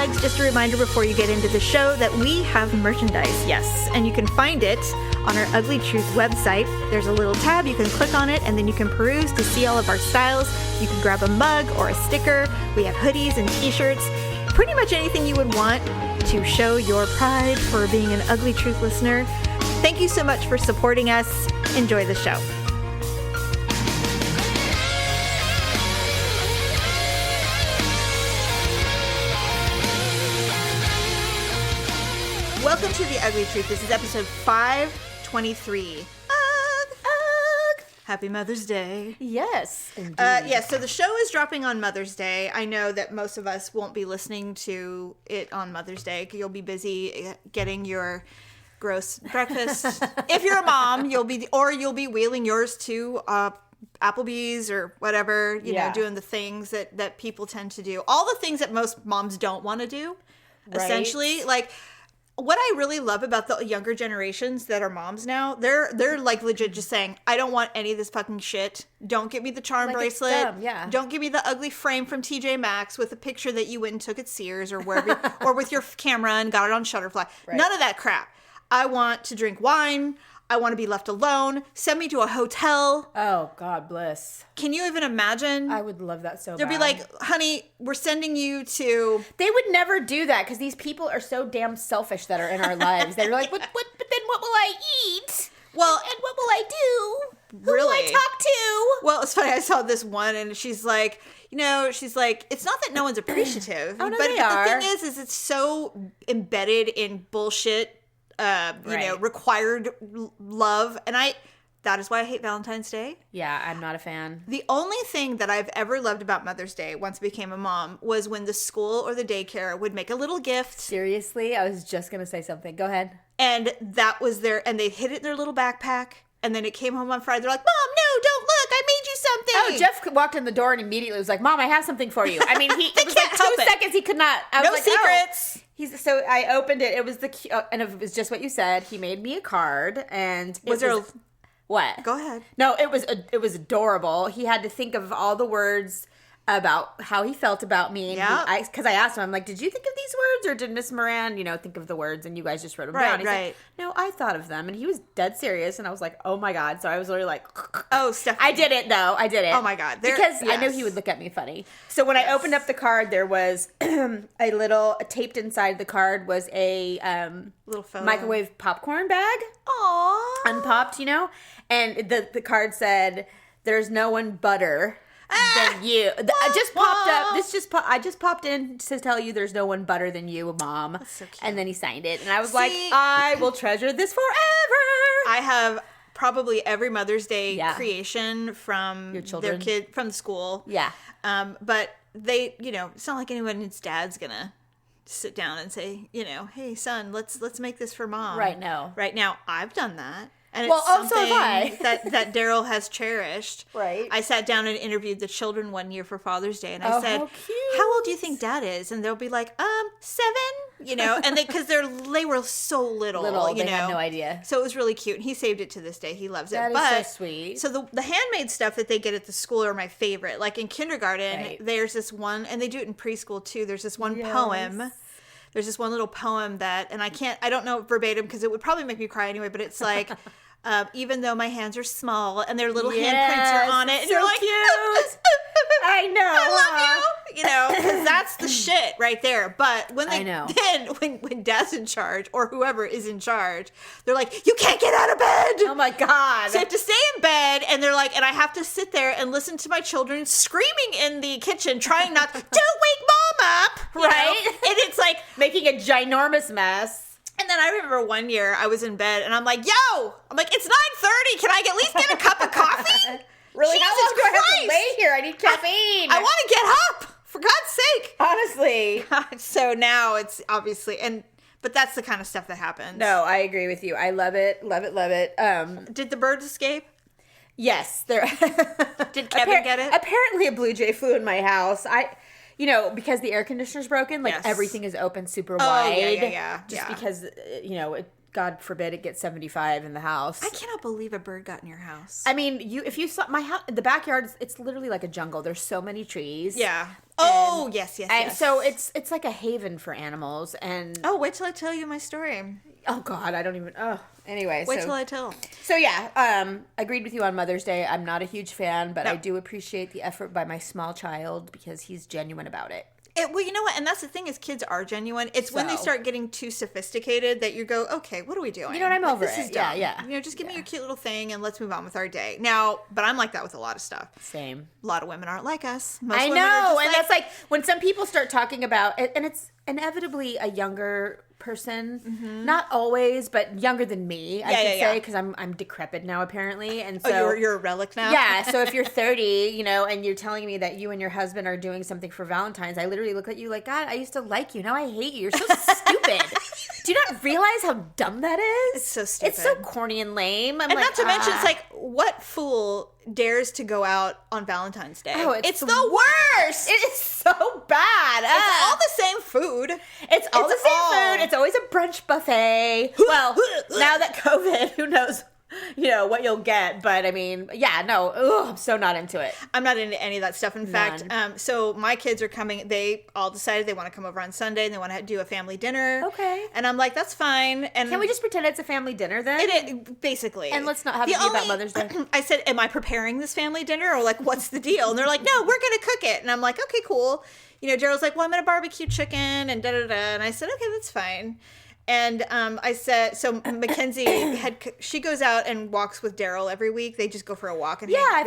Hugs, just a reminder before you get into the show that we have merchandise, yes, and you can find it on our Ugly Truth website. There's a little tab, you can click on it, and then you can peruse to see all of our styles. You can grab a mug or a sticker. We have hoodies and t-shirts, pretty much anything you would want to show your pride for being an Ugly Truth listener. Thank you so much for supporting us. Enjoy the show. Welcome to The Ugly Truth. This is episode 523. Happy Mother's Day. Yes, indeed. So the show is dropping on Mother's Day. I know that most of us won't be listening to it on Mother's Day. You'll be busy getting your gross breakfast. If you're a mom, you'll be wheeling yours to Applebee's or whatever, you know, doing the things that people tend to do. All the things that most moms don't want to do, essentially. Like, what I really love about the younger generations that are moms now, they're like legit just saying, I don't want any of this fucking shit. Don't give me the charm bracelet. It's dumb, yeah. Don't give me the ugly frame from TJ Maxx with a picture that you went and took at Sears or wherever, or with your camera and got it on Shutterfly. Right. None of that crap. I want to drink wine. I want to be left alone. Send me to a hotel. Oh, God bless. Can you even imagine? I would love that so They'll bad. be like, honey, we're sending you to... They would never do that because these people are so damn selfish that are in our lives. They're like, but then what will I eat? Well, and what will I do? Who really? will I talk to? Well, it's funny. I saw this one and she's like, it's not that no one's appreciative. Oh, no, but they the are. thing is it's so embedded in bullshit, required love. And that is why I hate Valentine's Day. Yeah, I'm not a fan. The only thing that I've ever loved about Mother's Day once I became a mom was when the school or the daycare would make a little gift. Seriously? I was just going to say something. Go ahead. And that was and they'd hid it in their little backpack. And then it came home on Friday. They're like, Mom, no, don't look. I made you something. Oh, Jeff walked in the door and immediately was like, Mom, I have something for you. I mean, it was like 2 seconds. He could not. I was no like, secrets. Oh. So I opened it. It was and it was just what you said. He made me a card, and what? Go ahead. No, it was adorable. He had to think of all the words about how he felt about me. And because I asked him, I'm like, did you think of these words, or did Miss Moran, think of the words, and you guys just wrote them down? He said, no, I thought of them, and he was dead serious, and I was like, oh my God. So I was literally like, oh, Stephanie. I did it though. I did it. Oh my God. Because I knew he would look at me funny. So when I opened up the card, there was taped inside the card was a little photo. Microwave popcorn bag. Aww. Unpopped, and the card said, "There's no one better than you." I just popped up. I just popped in to tell you there's no one better than you, Mom. That's so cute. And then he signed it, and I was like, I will treasure this forever. I have probably every Mother's Day creation from your children, their kid from the school. Yeah. But they, it's not like anyone's dad's gonna sit down and say, hey son, let's make this for Mom. Right now, I've done that. And well, it's also something have I. that Daryl has cherished. Right. I sat down and interviewed the children one year for Father's Day, and I said, how old do you think Dad is? And they'll be like, 7, and because they were so little, they had no idea. So it was really cute. And he saved it to this day. He loves it. That is so sweet. So the handmade stuff that they get at the school are my favorite. Like in kindergarten, there's this one, and they do it in preschool too. There's this one poem. There's this one little poem and I don't know verbatim because it would probably make me cry anyway, but it's like, even though my hands are small and their little handprints are on it. And you're like, cute. I know. I love you. Because that's the shit right there. But when when Dad's in charge or whoever is in charge, they're like, you can't get out of bed. Oh my God. So I have to stay in bed, and they're like, and I have to sit there and listen to my children screaming in the kitchen, trying not to, don't wake Mom up. Right? And it's like making a ginormous mess. And then I remember one year I was in bed and I'm like, it's 9:30. Can I at least get a cup of coffee? Really? Jesus How long do I have Christ. to lay here? I need caffeine. I want to get up, for God's sake. Honestly. So now it's obviously, but that's the kind of stuff that happens. No, I agree with you. I love it. Love it. Love it. Did the birds escape? Yes. Did Kevin get it? Apparently a blue jay flew in my house. Because the air conditioner's broken, everything is open super wide. Yeah. Just because, God forbid it gets 75 in the house. I cannot believe a bird got in your house. I mean, if you saw my house, the backyard, it's literally like a jungle. There's so many trees. Yeah. Oh, yes. And so it's like a haven for animals. And wait till I tell you my story. Oh, God, I don't even... Oh, anyway. Wait till I tell. So, yeah, agreed with you on Mother's Day. I'm not a huge fan, but No. I do appreciate the effort by my small child because he's genuine about it. Well, you know what? And that's the thing is kids are genuine. It's when they start getting too sophisticated that you go, okay, what are we doing? You know what? I'm over this it. Is dumb. Yeah. You know, just give me your cute little thing and let's move on with our day. Now, but I'm like that with a lot of stuff. Same. A lot of women aren't like us. Most I women know. are just And that's like when some people start talking about it, and it's inevitably a younger person, not always, but younger than me, I should say, because I'm decrepit now apparently, and so you're a relic now. Yeah, so if you're 30, you know, and you're telling me that you and your husband are doing something for Valentine's, I literally look at you like, God, I used to like you, now I hate you. You're so stupid. Do you not realize how dumb that is? It's so stupid. It's so corny and lame. And not to mention, it's like, what fool dares to go out on Valentine's Day? Oh, it's the worst. It is so bad. It's all the same food. It's all the same food. It's always a brunch buffet. Well, now that COVID, who knows, you know, what you'll get. But I mean, yeah, no, I'm so not into it. I'm not into any of that stuff. In fact, so my kids are coming. They all decided they want to come over on Sunday and they want to do a family dinner. Okay. And I'm like, that's fine. And can we just pretend it's a family dinner then? Basically. And let's not have it be about Mother's Day. I said, am I preparing this family dinner or like, what's the deal? And they're like, no, we're going to cook it. And I'm like, okay, cool. You know, Gerald's like, well, I'm going to barbecue chicken and da-da-da. And I said, okay, that's fine. And I said, so Mackenzie she goes out and walks with Daryl every week. They just go for a walk. And I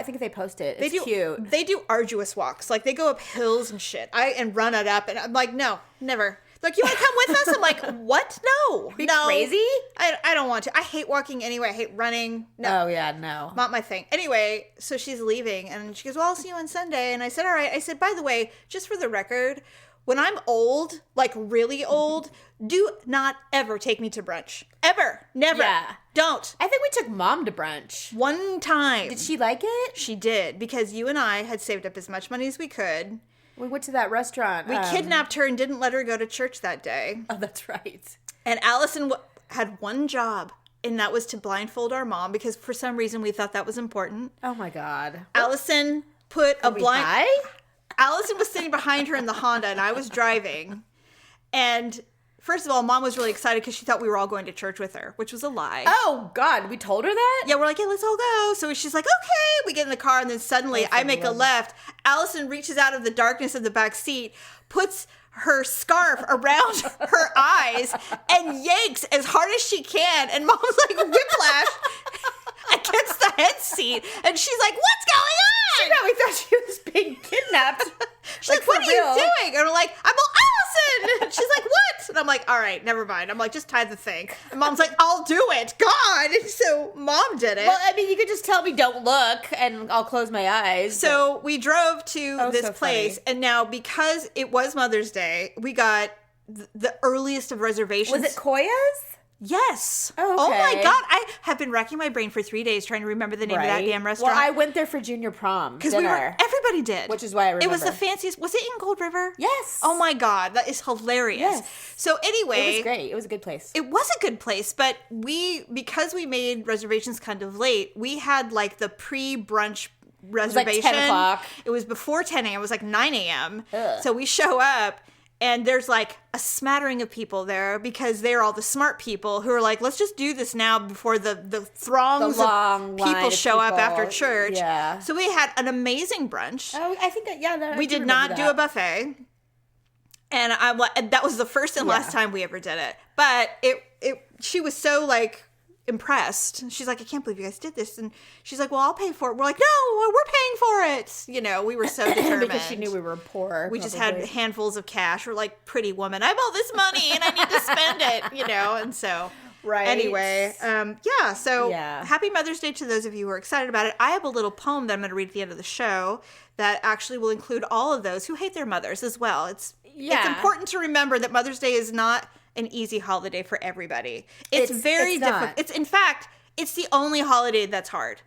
think they post it. It's cute. They do arduous walks. Like they go up hills and shit. And run it up. And I'm like, no, never. Like, you want to come with us? I'm like, what? No. Are you crazy? I don't want to. I hate walking anyway. I hate running. No. Oh, yeah, no. Not my thing. Anyway, so she's leaving and she goes, well, I'll see you on Sunday. And I said, all right. I said, by the way, just for the record, when I'm old, like really old, do not ever take me to brunch. Ever. Never. Yeah. Don't. I think we took Mom to brunch. One time. Did she like it? She did, because you and I had saved up as much money as we could. We went to that restaurant. We kidnapped her and didn't let her go to church that day. Oh, that's right. And Allison had one job, and that was to blindfold our mom, because for some reason we thought that was important. Oh, my God. Allison put a blind... High? Allison was sitting behind her in the Honda, and I was driving. And first of all, Mom was really excited because she thought we were all going to church with her, which was a lie. Oh, God. We told her that? Yeah, we're like, yeah, let's all go. So she's like, okay. We get in the car, and then suddenly I make a left. Allison reaches out of the darkness of the back seat, puts her scarf around her eyes, and yanks as hard as she can. And Mom's like, whiplash against the head seat. And she's like, what's going on? She probably thought she was being kidnapped. She's like, what are you doing? And I'm like, I'm Allison. And she's like, what? And I'm like, all right, never mind. I'm like, just tie the thing. And Mom's like, I'll do it. God. And so Mom did it. Well, I mean, you could just tell me don't look and I'll close my eyes. So we drove to this place. Funny. And now because it was Mother's Day, we got the earliest of reservations. Was it Koya's? Yes. Oh, okay. Oh my God. I have been racking my brain for 3 days trying to remember the name of that damn restaurant. Well, I went there for junior prom dinner. Everybody did. Which is why I remember. It was the fanciest. Was it in Gold River? Yes. Oh my God. That is hilarious. Yes. So anyway. It was great. It was a good place. It was a good place, but because we made reservations kind of late, we had like the pre-brunch reservation. It was like 10 o'clock. It was before 10 a.m. It was like 9 a.m. Ugh. So we show up. And there's like a smattering of people there because they're all the smart people who are like, let's just do this now before the throngs of people show up after church. Yeah. So we had an amazing brunch. Oh, I think that, we did not do a buffet. And that was the first and last time we ever did it. But she was so like impressed. She's like, I can't believe you guys did this. And she's like, well, I'll pay for it. We're like, no, we're paying for it. You know, we were so determined. Because she knew we were poor. We just had handfuls of cash. We're like, pretty woman, I have all this money and I need to spend it, you know. And so anyway, happy Mother's Day to those of you who are excited about it. I have a little poem that I'm going to read at the end of the show that actually will include all of those who hate their mothers as well. It's important to remember that Mother's Day is not an easy holiday for everybody. It's very difficult. It's in fact, it's the only holiday that's hard.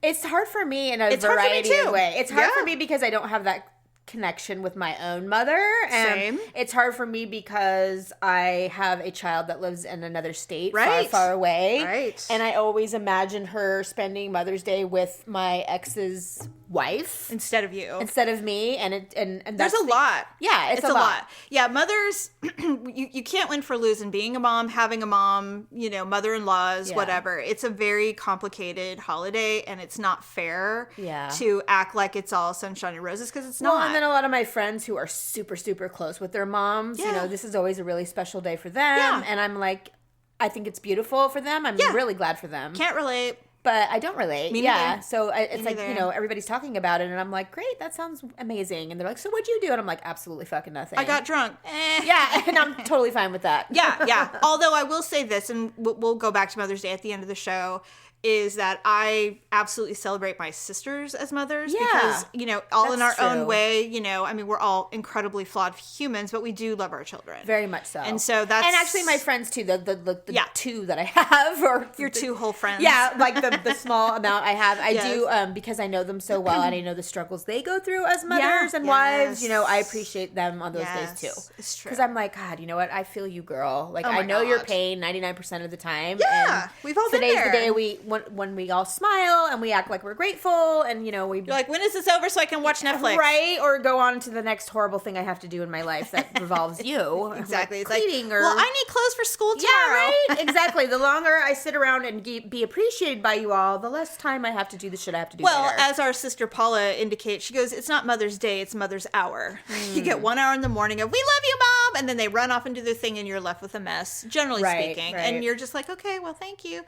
It's hard for me in a variety of ways. It's hard for me because I don't have that connection with my own mother. And Same. It's hard for me because I have a child that lives in another state Right. far away. Right. And I always imagine her spending Mother's Day with my ex's wife instead of you, instead of me, and there's a lot. Yeah, it's a lot. Yeah, mothers, you can't win for losing. Being a mom, having a mom, mother-in-laws, whatever. It's a very complicated holiday, and it's not fair to act like it's all sunshine and roses, because it's not. Well, and then a lot of my friends who are super, super close with their moms, this is always a really special day for them. Yeah. And I'm like, I think it's beautiful for them. I'm really glad for them. Can't relate. But I don't relate. Me neither. So it's like, everybody's talking about it, and I'm like, great, that sounds amazing. And they're like, so what'd you do? And I'm like, absolutely fucking nothing. I got drunk. Yeah, and I'm totally fine with that. Yeah. Although I will say this, and we'll go back to Mother's Day at the end of the show, is that I absolutely celebrate my sisters as mothers because, all in our own way, we're all incredibly flawed humans, but we do love our children. Very much so. And so that's... And actually my friends too, the two that I have. Or your two whole friends. Yeah, like the small amount I have. I do, because I know them so well and I know the struggles they go through as mothers and wives, I appreciate them on those days too. It's true. Because I'm like, God, you know what? I feel you, girl. Like, I know your pain 99% of the time. Yeah, and we've all been there. Today's the day when we all smile and we act like we're grateful, and you're like, when is this over so I can watch Netflix, right? Or go on to the next horrible thing I have to do in my life that revolves you. Exactly. Like it's like, well, I need clothes for school tomorrow. Yeah, right. Exactly. The longer I sit around and be appreciated by you all, the less time I have to do the shit I have to do. Well, later. as our sister Paula indicates, she goes, it's not Mother's Day, it's Mother's Hour. You get 1 hour in the morning of, we love you, Mom, and then they run off and do their thing, and you're left with a mess, generally speaking. Right. And you're just like, okay, well, thank you.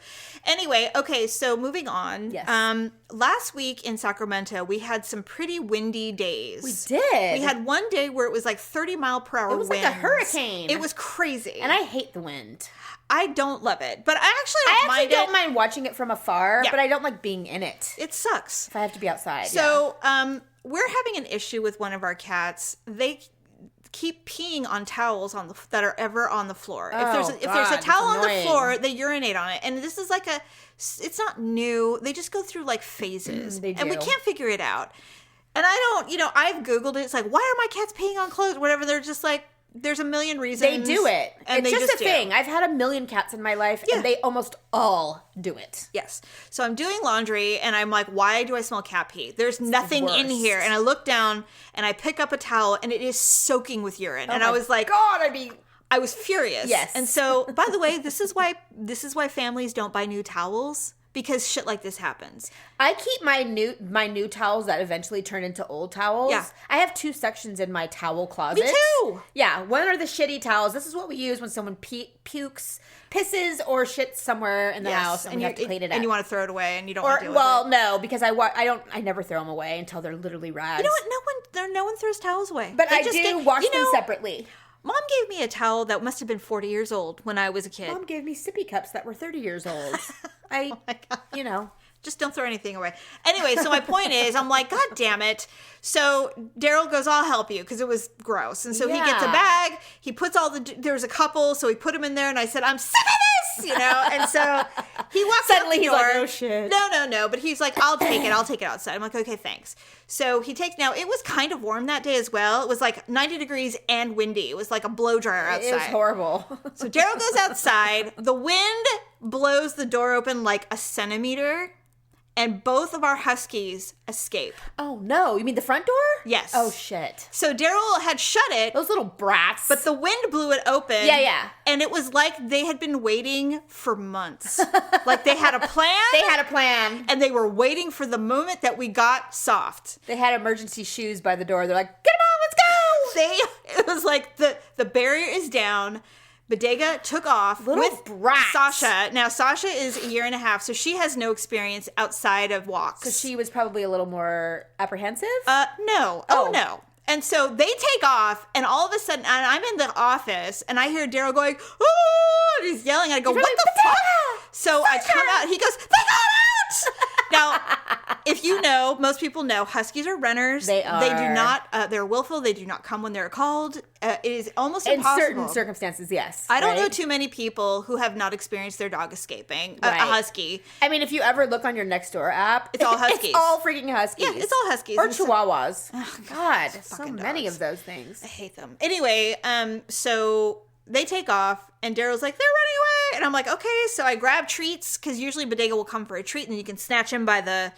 Anyway, okay, so moving on. Yes. Last week in Sacramento, we had some pretty windy days. We did. We had one day where it was like 30-mile-per-hour winds. It was like a hurricane. It was crazy. And I hate the wind. I don't love it, but I actually don't mind watching it from afar, but I don't like being in it. It sucks. If I have to be outside. So, we're having an issue with one of our cats. They keep peeing on towels that are ever on the floor. If there's a towel on the floor, they urinate on it. And this is like it's not new. They just go through like phases. They do. And we can't figure it out. And I don't, I've Googled it. It's like, why are my cats peeing on clothes? Whatever. They're just like, there's a million reasons. They do it. And it's just a thing. I've had a million cats in my life, and they almost all do it. Yes. So I'm doing laundry, and I'm like, why do I smell cat pee? There's nothing in here. And I look down, and I pick up a towel, and it is soaking with urine. And I was like, God, I was furious. Yes. And so, by the way, this is why families don't buy new towels. Because shit like this happens. I keep my new towels that eventually turn into old towels. Yeah. I have 2 sections in my towel closet. Me too. Yeah. One are the shitty towels. This is what we use when someone pisses or shits somewhere in the house, and we have to clean it up. And you want to throw it away, and you don't want to deal with it. Well, no, because I never throw them away until they're literally rags. You know what? No one throws towels away. But I do wash them separately. Mom gave me a towel that must have been 40 years old when I was a kid. Mom gave me sippy cups that were 30 years old. Oh my God. Just don't throw anything away. Anyway, so my point is, I'm like, God damn it. So Daryl goes, I'll help you, because it was gross. And so he gets a bag. He puts there's a couple, so he put them in there, and I said, I'm sick of this, And so he walks Suddenly out the he's door. like, oh shit. No. But he's like, I'll take it outside. I'm like, okay, thanks. So he now it was kind of warm that day as well. It was like 90 degrees and windy. It was like a blow dryer outside. It was horrible. So Daryl goes outside. The wind blows the door open like a centimeter. And both of our huskies escape. Oh, no. You mean the front door? Yes. Oh, shit. So Daryl had shut it. Those little brats. But the wind blew it open. Yeah. And it was like they had been waiting for months. Like they had a plan. They had a plan. And they were waiting for the moment that we got soft. They had emergency shoes by the door. They're like, get them on, let's go. It was like the barrier is down. Bodega took off with brats. Sasha. Now, Sasha is 1.5 years, so she has no experience outside of walks. So she was probably a little more apprehensive? No. Oh, no. And so they take off, and all of a sudden, and I'm in the office, and I hear Daryl going, oh, and he's yelling, and I go, what the fuck? So I come out, he goes, they got out! Now, if you know, most people know, huskies are runners. They are. They do not, they're willful. They do not come when they're called. It is almost impossible. In certain circumstances, yes. I don't know too many people who have not experienced their dog escaping. A husky. I mean, if you ever look on your Nextdoor app, it's all huskies. It's all freaking huskies. Yeah, it's all huskies. Or chihuahuas. Oh, God, so dogs. many of those things. I hate them. Anyway, so they take off. And Daryl's like, they're running away. And I'm like, okay. So I grab treats because usually Bodega will come for a treat and then you can snatch him by the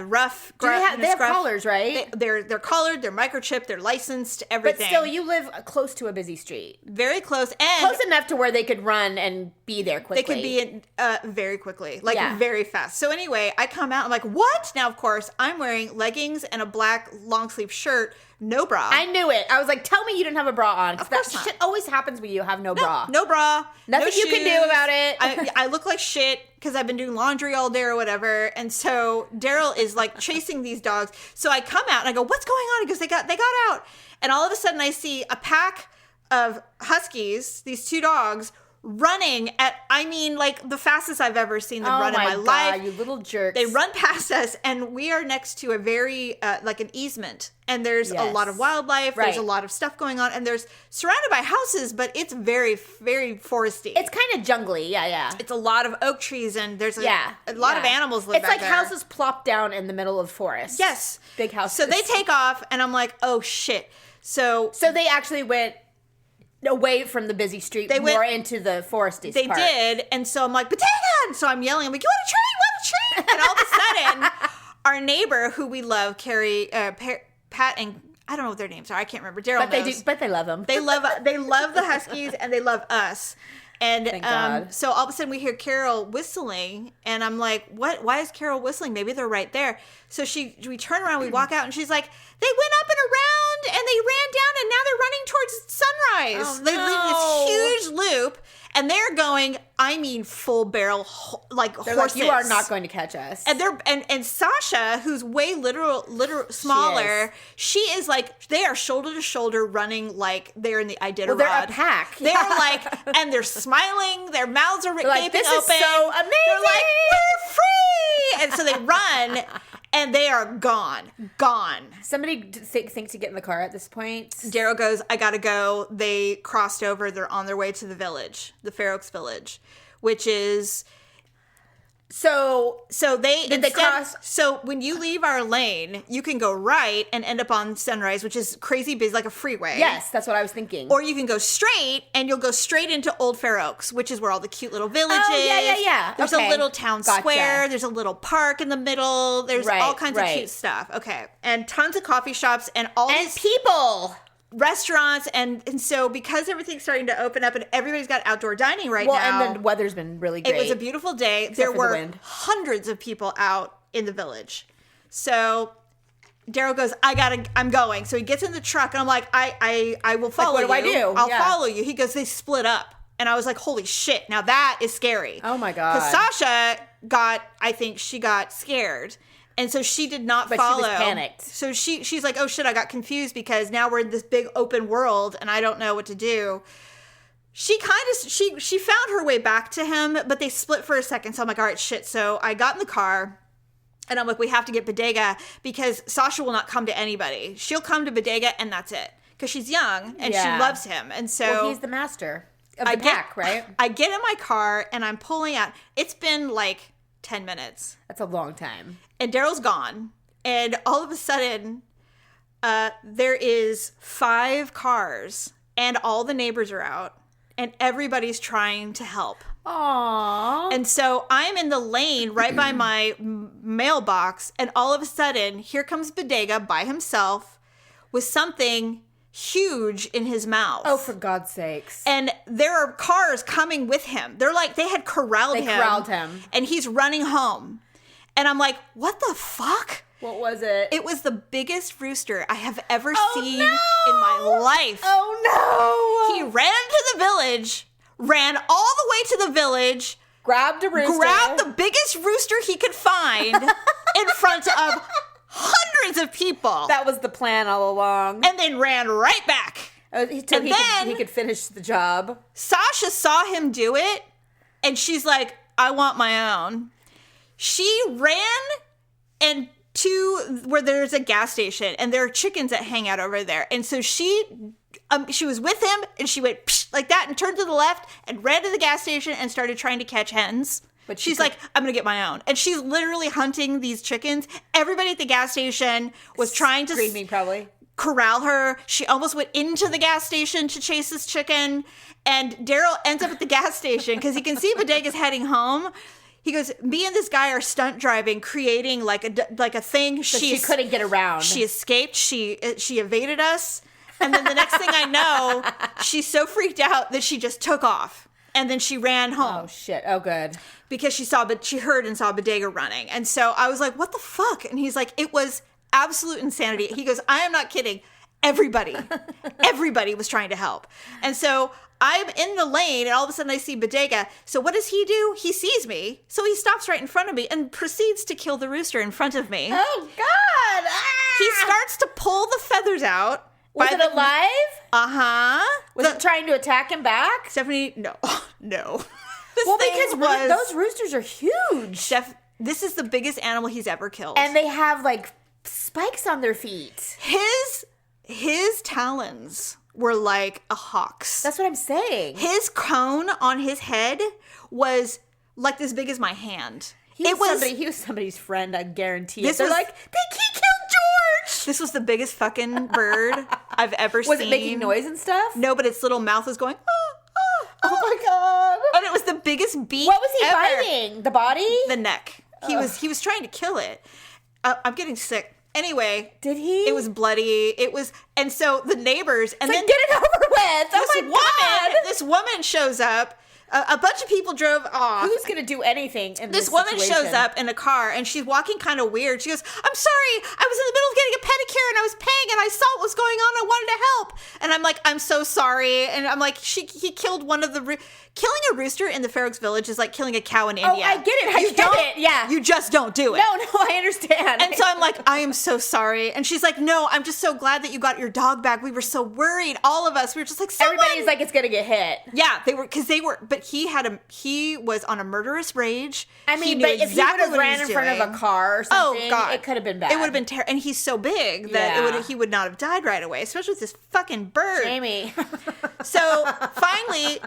rough. They have collars, right? They're collared, they're microchipped, they're licensed, everything. But still, you live close to a busy street. Very close. And close enough to where they could run and be there quickly. They could be in very quickly, very fast. So anyway, I come out, I'm like, what? Now, of course, I'm wearing leggings and a black long sleeve shirt, no bra. I knew it. I was like, tell me you didn't have a bra on. Of course that not. shit always happens when you have no bra. No bra. Nothing you can do about it. I look like shit because I've been doing laundry all day or whatever. And so Daryl is like chasing these dogs. So I come out and I go, what's going on? He goes, they got out. And all of a sudden I see a pack of huskies, these 2 dogs, running at, like the fastest I've ever seen them run in my life. You little jerks. They run past us and we are next to a very, like an easement. And there's a lot of wildlife. Right. There's a lot of stuff going on. And there's surrounded by houses, but it's very, very foresty. It's kind of jungly. Yeah. It's a lot of oak trees and there's a lot of animals live back there. It's like houses plopped down in the middle of forest. Yes. Big houses. So they take off and I'm like, oh shit. So they actually went away from the busy street, more into the foresty part. They did, and so I'm like, Bodega! And so I'm yelling, I'm like, you want a treat? And all of a sudden, our neighbor, who we love, Carrie, Pat, and I don't know what their names are. I can't remember. Daryl knows. But they love them. They love the huskies, and they love us. And so all of a sudden we hear Carol whistling, and I'm like, what? Why is Carol whistling? Maybe they're right there. So we turn around, we walk out, and she's like, they went up and around, and they ran down, and now they're running towards sunrise. Oh, they leave this huge loop, and they're going, full barrel, like they're horses. Like, you are not going to catch us. And and Sasha, who's way literal smaller, she is like, they are shoulder to shoulder running like they're in the Iditarod. Well, they're a pack. They're like, and they're smiling, their mouths are gaping like, this open. Is so amazing. They're like, we're free! And so they run, and they are gone. Somebody think to get in the car at this point. Daryl goes, I gotta go. They crossed over. They're on their way to the village, the Fair Oaks village, which is... So they cross? So when you leave our lane, you can go right and end up on Sunrise, which is crazy busy, like a freeway. Yes, that's what I was thinking. Or you can go straight, and you'll go straight into Old Fair Oaks, which is where all the cute little villages. Oh, yeah. There's a little town square. There's a little park in the middle. There's all kinds of cute stuff. Okay. And tons of coffee shops and these people. Restaurants, and so because everything's starting to open up and everybody's got outdoor dining now. And the weather's been really great. It was a beautiful day. There were hundreds of people out in the village. So Daryl goes, I'm going. So he gets in the truck and I'm like, I will follow you. What do I do? I'll follow you. He goes, they split up. And I was like, holy shit. Now that is scary. Oh my God. Because Sasha she got scared. And so she did not follow. She was panicked. So she's like, oh shit, I got confused because now we're in this big open world and I don't know what to do. She found her way back to him, but they split for a second. So I'm like, all right, shit. So I got in the car and I'm like, we have to get Bodega because Sasha will not come to anybody. She'll come to Bodega and that's it. Because she's young and she loves him. And so he's the master of the pack, right? I get in my car and I'm pulling out. It's been like 10 minutes. That's a long time. And Daryl's gone. And all of a sudden, there is 5 cars and all the neighbors are out and everybody's trying to help. Aww. And so I'm in the lane right by my mailbox and all of a sudden, here comes Bodega by himself with something huge in his mouth. Oh, for God's sakes. And there are cars coming with him. They're like, they had corralled him. And he's running home. And I'm like, what the fuck? What was it? It was the biggest rooster I have ever seen in my life. Oh, no. He ran to the village, ran all the way to the village, grabbed a rooster, grabbed the biggest rooster he could find in front of hundreds of people. That was the plan all along. And then ran right back. He could finish the job. Sasha saw him do it, and she's like, I want my own. She ran and to where there's a gas station, and there are chickens that hang out over there. And so she was with him, and she went psh, like that and turned to the left and ran to the gas station and started trying to catch hens. But she's like, I'm going to get my own. And she's literally hunting these chickens. Everybody at the gas station was trying to... Screaming, probably. corral her. She almost went into the gas station to chase this chicken. And Daryl ends up at the gas station because he can see Bodega's heading home. He goes, me and this guy are stunt driving, creating like a thing. So she couldn't get around. She escaped. She evaded us. And then the next thing I know, she's so freaked out that she just took off. And then she ran home. Oh, shit. Oh, good. Because she heard and saw Bodega running. And so I was like, what the fuck? And he's like, it was absolute insanity. He goes, I am not kidding. Everybody was trying to help. And so I'm in the lane and all of a sudden I see Bodega. So what does he do? He sees me. So he stops right in front of me and proceeds to kill the rooster in front of me. Oh, God. Ah! He starts to pull the feathers out. Was it alive? Uh-huh. Was it trying to attack him back? Stephanie, no. No. Well, because those roosters are huge. This is the biggest animal he's ever killed. And they have, like, spikes on their feet. His talons were like a hawk's. That's what I'm saying. His cone on his head was like as big as my hand. He was somebody's friend, I guarantee it. They're like, he killed George! This was the biggest fucking bird I've ever seen. Was it making noise and stuff? No, but its little mouth was going, oh my God. And it was the biggest beak What was he ever. biting? The body? The neck. He was trying to kill it. I'm getting sick. Anyway. Did he? It was bloody. And so the neighbors, and then get it over with. This woman shows up. A bunch of people drove off. Who's going to do anything in this woman situation? shows up in a car and she's walking kind of weird. She goes, I'm sorry, I was in the middle of getting a pedicure and I was paying and I saw what was going on. I wanted to help. And I'm like, I'm so sorry. And I'm like, he killed one of the... Killing a rooster in the Fair Oaks Village is like killing a cow in India. Oh, I get it. Yeah. You just don't do it. No, I understand. And so I'm like, I am so sorry. And she's like, no, I'm just so glad that you got your dog back. We were so worried. All of us. We were just like, everybody's like, it's going to get hit. Yeah, they were, but he was on a murderous rage. I mean, but if he would have ran in front of a car or something, oh, God. It could have been bad. It would have been terrible. And he's so big that he would not have died right away, especially with this fucking bird. Jamie. So finally,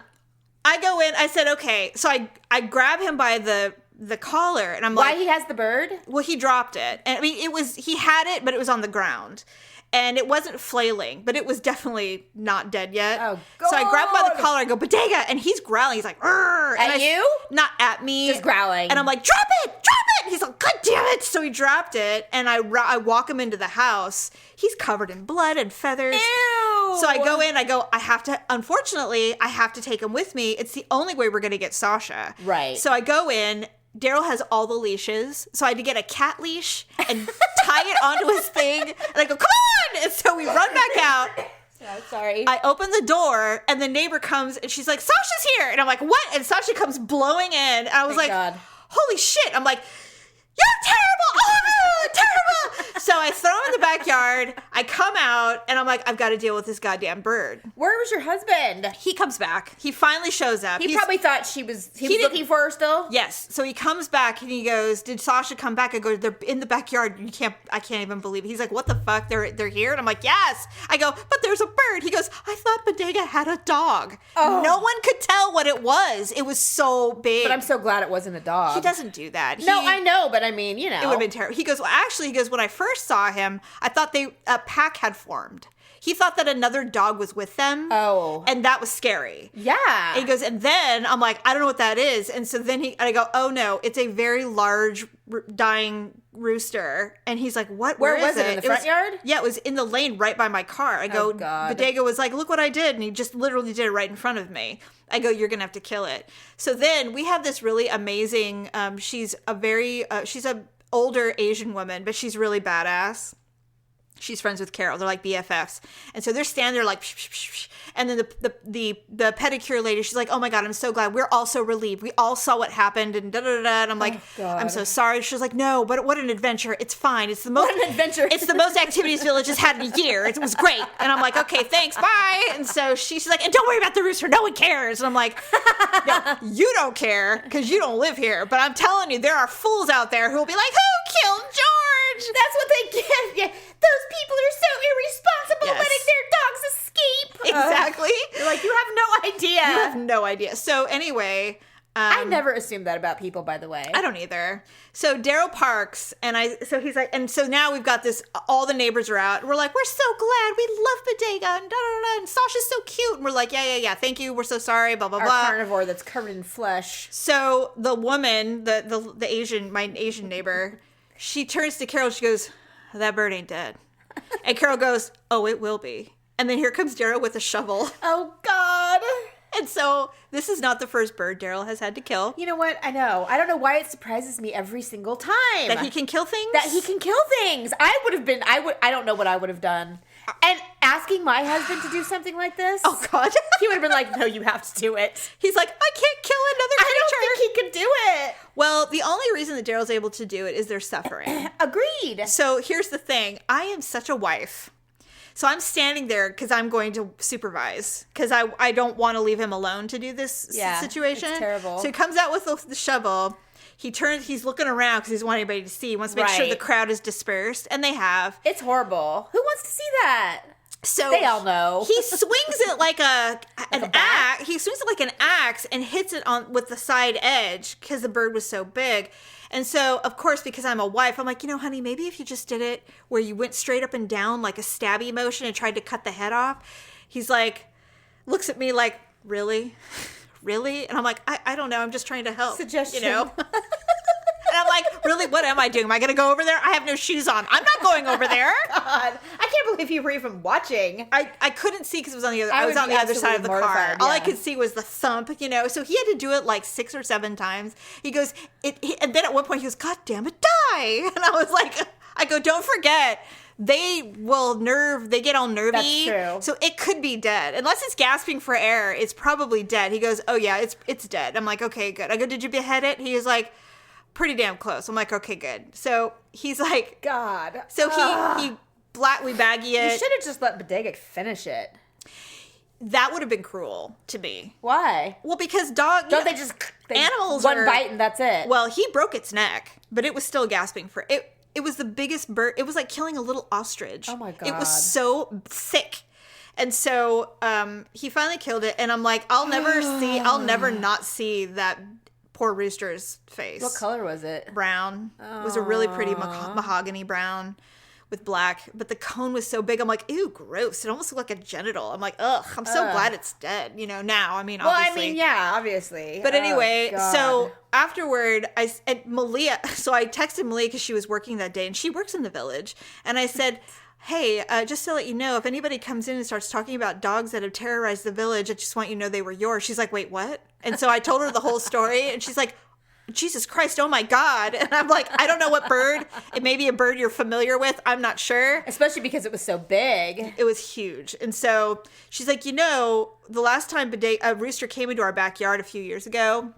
I go in, I said, okay. So I grab him by the collar and I'm like. Why he has the bird? Well, he dropped it. And I mean, he had it, but it was on the ground. And it wasn't flailing, but it was definitely not dead yet. Oh, God. So I grab him by the collar, I go, Bodega, and he's growling. He's like, "Arr!" At you? Not at me. Just growling. And I'm like, drop it! He's like, God damn it! So he dropped it, and I walk him into the house. He's covered in blood and feathers. Ew! So I go in, unfortunately, I have to take him with me. It's the only way we're going to get Sasha. Right. So I go in. Daryl has all the leashes, so I had to get a cat leash and tie it onto his thing. And I go, come on! And so we run back out. Oh, sorry. I open the door, and the neighbor comes, and she's like, Sasha's here! And I'm like, what? And Sasha comes blowing in. And I was holy shit. I'm like, you're terrible! Oh, no, terrible! So I throw him in the backyard. I come out, and I'm like, I've got to deal with this goddamn bird. Where was your husband? He comes back. He finally shows up. He probably thought he was looking for her still? Yes. So he comes back, and he goes, did Sasha come back? I go, they're in the backyard. I can't even believe it. He's like, what the fuck? They're here? And I'm like, yes. I go, but there's a bird. He goes, I thought Bodega had a dog. Oh. No one could tell what it was. It was so big. But I'm so glad it wasn't a dog. He doesn't do that. No, I know, but I mean, you know. It would have been terrible. He goes, well, actually, when I first saw him, I thought a pack had formed. He thought that another dog was with them. Oh. And that was scary. Yeah. And he goes, and then I'm like, I don't know what that is. And so then I go, oh no, it's a very large dying rooster. And he's like, what? Where was it? In the front yard? Yeah, it was in the lane right by my car. I go, Bodega was like, look what I did. And he just literally did it right in front of me. I go, you're going to have to kill it. So then we have this really amazing, she's a older Asian woman, but she's really badass. She's friends with Carol. They're like BFFs. And so they're standing there like, psh, psh, psh, psh. And then the pedicure lady, she's like, oh my God, I'm so glad. We're all so relieved. We all saw what happened and da-da-da-da. And I'm like, I'm so sorry. She's like, no, but what an adventure. It's fine. It's the most, what an adventure. It's the most activities Village has had in a year. It was great. And I'm like, okay, thanks. Bye. And so she's like, and don't worry about the rooster. No one cares. And I'm like, no, you don't care because you don't live here. But I'm telling you, there are fools out there who will be like, who killed George? That's what they get. Yeah. Those people are so irresponsible letting their dogs escape. Exactly. You're like, you have no idea. You have no idea. So anyway, I never assumed that about people, by the way. I don't either. So Daryl parks, so he's like, and so now we've got this, all the neighbors are out. We're like, we're so glad. We love Bodega, and da-da-da, and Sasha's so cute. And we're like, yeah, thank you. We're so sorry, blah, blah, Our blah. carnivore that's covered in flesh. So the woman, the Asian, my Asian neighbor, she turns to Carol, she goes, that bird ain't dead. And Carol goes, oh, it will be. And then here comes Daryl with a shovel. Oh, God. And so this is not the first bird Daryl has had to kill. You know what? I know. I don't know why it surprises me every single time. That he can kill things? That he can kill things. I don't know what I would have done. And asking my husband to do something like this. Oh, God. He would have been like, no, you have to do it. He's like, I can't kill another creature. I don't think he could do it. Well, the only reason that Daryl's able to do it is they're suffering. Agreed. So here's the thing. I am such a wife. So I'm standing there because I'm going to supervise because I don't want to leave him alone to do this situation. It's terrible. So he comes out with the shovel. He's looking around because he doesn't want anybody to see. He wants to make sure the crowd is dispersed, and they have. It's horrible. Who wants to see that? So they all know. He swings it like an axe. He swings it like an axe and hits it on with the side edge because the bird was so big. And so, of course, because I'm a wife, I'm like, honey, maybe if you just did it where you went straight up and down like a stabby motion and tried to cut the head off. He's like, looks at me like, really? Really? And I'm like, I don't know. I'm just trying to help. Suggestion. And I'm like, really? What am I doing? Am I going to go over there? I have no shoes on. I'm not going over there. God, I can't believe you were even watching. I couldn't see because it was on the other. I was on the other side of the car. All I could see was the thump. So he had to do it like 6 or 7 times. He goes, and then at one point he goes, God damn it, die! And I was like, don't forget. They get all nervy. That's true. So it could be dead. Unless it's gasping for air, it's probably dead. He goes, oh yeah, it's dead. I'm like, okay, good. I go, did you behead it? He was like, pretty damn close. I'm like, okay, good. So he's like, God. So we baggy it. You should have just let Bodega finish it. That would have been cruel to me. Why? Well, because animals one bite and that's it. Well, he broke its neck, but it was still gasping for it. It was the biggest bird. It was like killing a little ostrich. Oh my God. It was so thick. And so he finally killed it, and I'm like, I'll never not see that poor rooster's face. What color was it? Brown. It was a really pretty mahogany brown with black, but the cone was so big. I'm like, ew, gross. It almost looked like a genital. I'm like, ugh, I'm so glad it's dead. Now, I mean, obviously. Yeah, obviously. But anyway, so afterward, I texted Malia because she was working that day, and she works in the village. And I said, hey, just to let you know, if anybody comes in and starts talking about dogs that have terrorized the village, I just want you to know they were yours. She's like, wait, what? And so I told her the whole story, and she's like, Jesus Christ, oh my God. And I'm like, I don't know what bird. It may be a bird you're familiar with. I'm not sure. Especially because it was so big. It was huge. And so she's like, the last time a rooster came into our backyard a few years ago,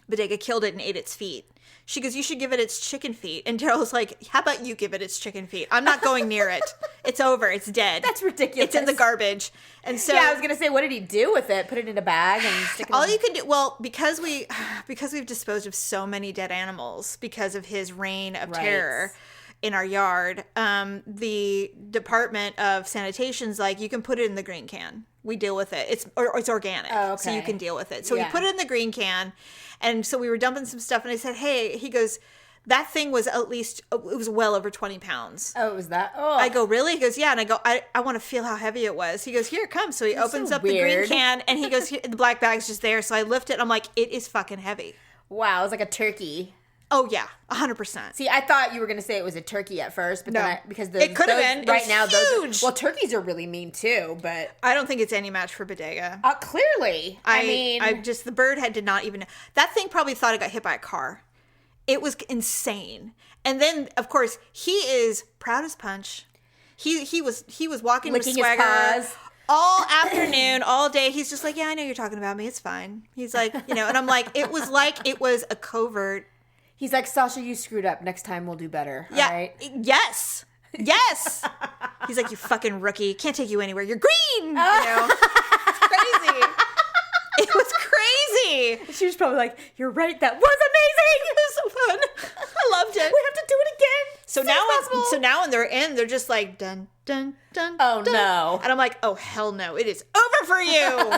Bodega killed it and ate its feet. She goes, you should give it its chicken feet. And Daryl's like, how about you give it its chicken feet? I'm not going near it. It's over. It's dead. That's ridiculous. It's in the garbage. And so, yeah, I was going to say, what did he do with it? Put it in a bag and stick it you can do, well, because we've disposed of so many dead animals because of his reign of terror in our yard, the Department of Sanitation's like, you can put it in the green can. We deal with it. It's organic, so you can deal with it. So we put it in the green can, and so we were dumping some stuff, and I said, hey, he goes, that thing was it was well over 20 pounds. Oh, it was that? Oh. I go, really? He goes, yeah. And I go, I want to feel how heavy it was. He goes, here it comes. So he opens up the green can, and he goes, the black bag's just there. So I lift it, and I'm like, it is fucking heavy. Wow, it was like a turkey. Oh, yeah, 100%. See, I thought you were going to say it was a turkey at first, but then because it could have been. Right now, huge. Turkeys are really mean too, but I don't think it's any match for Bodega. Clearly. The bird did not even. That thing probably thought it got hit by a car. It was insane. And then, of course, he is proud as punch. He was walking licking with swagger. His paws. All afternoon, all day, he's just like, yeah, I know you're talking about me. It's fine. He's like, and I'm like, it was a covert. He's like, Sasha, you screwed up. Next time we'll do better. Yeah. All right? Yes. He's like, you fucking rookie. Can't take you anywhere. You're green. It's crazy. It was crazy. She was probably like, you're right. That was amazing. It was so fun. I loved it. We have to do it again. So now when they're in, they're just like, dun, dun, dun. Oh, dun. no. And I'm like, oh, hell no. It is over for you.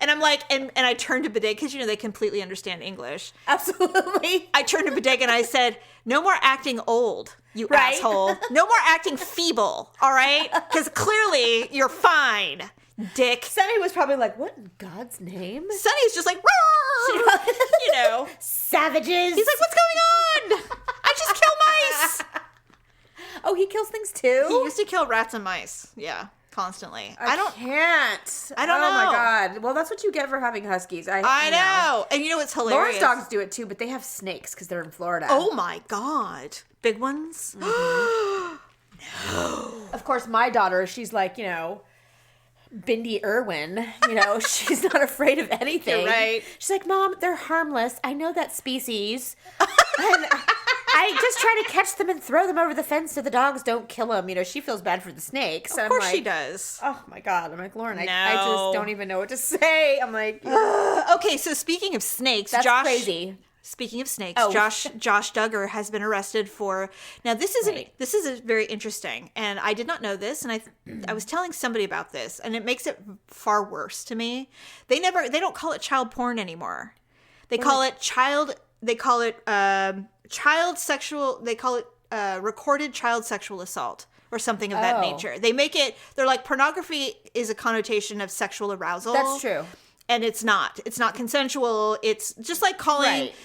And I'm like, and I turned to Bodega, because, they completely understand English. Absolutely. I turned to Bodega and I said, no more acting old, you asshole. No more acting feeble, all right? Because clearly you're fine, dick. Sonny was probably like, what in God's name? Sonny's just like, Savages. He's like, what's going on? I just kill mice. Oh, he kills things too? He used to kill rats and mice. Yeah, constantly. I don't know. Oh my God. Well, that's what you get for having huskies. I know. And what's hilarious? Lauren's dogs do it too, but they have snakes because they're in Florida. Oh my God. Big ones? Mm-hmm. No. Of course, my daughter, she's like, Bindi Irwin, she's not afraid of anything. You're right. She's like, Mom, they're harmless. I know that species. And I just try to catch them and throw them over the fence so the dogs don't kill them. She feels bad for the snakes. Of course she does. Oh my God. I'm like, Lauren, I just don't even know what to say. I'm like, okay, so speaking of snakes, that's crazy. Speaking of snakes, Josh Duggar has been arrested for. Now this is very interesting, and I did not know this, and I was telling somebody about this, and it makes it far worse to me. They don't call it child porn anymore. They call it recorded child sexual assault or something of that nature. They make it. They're like, pornography is a connotation of sexual arousal. That's true. And it's not consensual. It's just like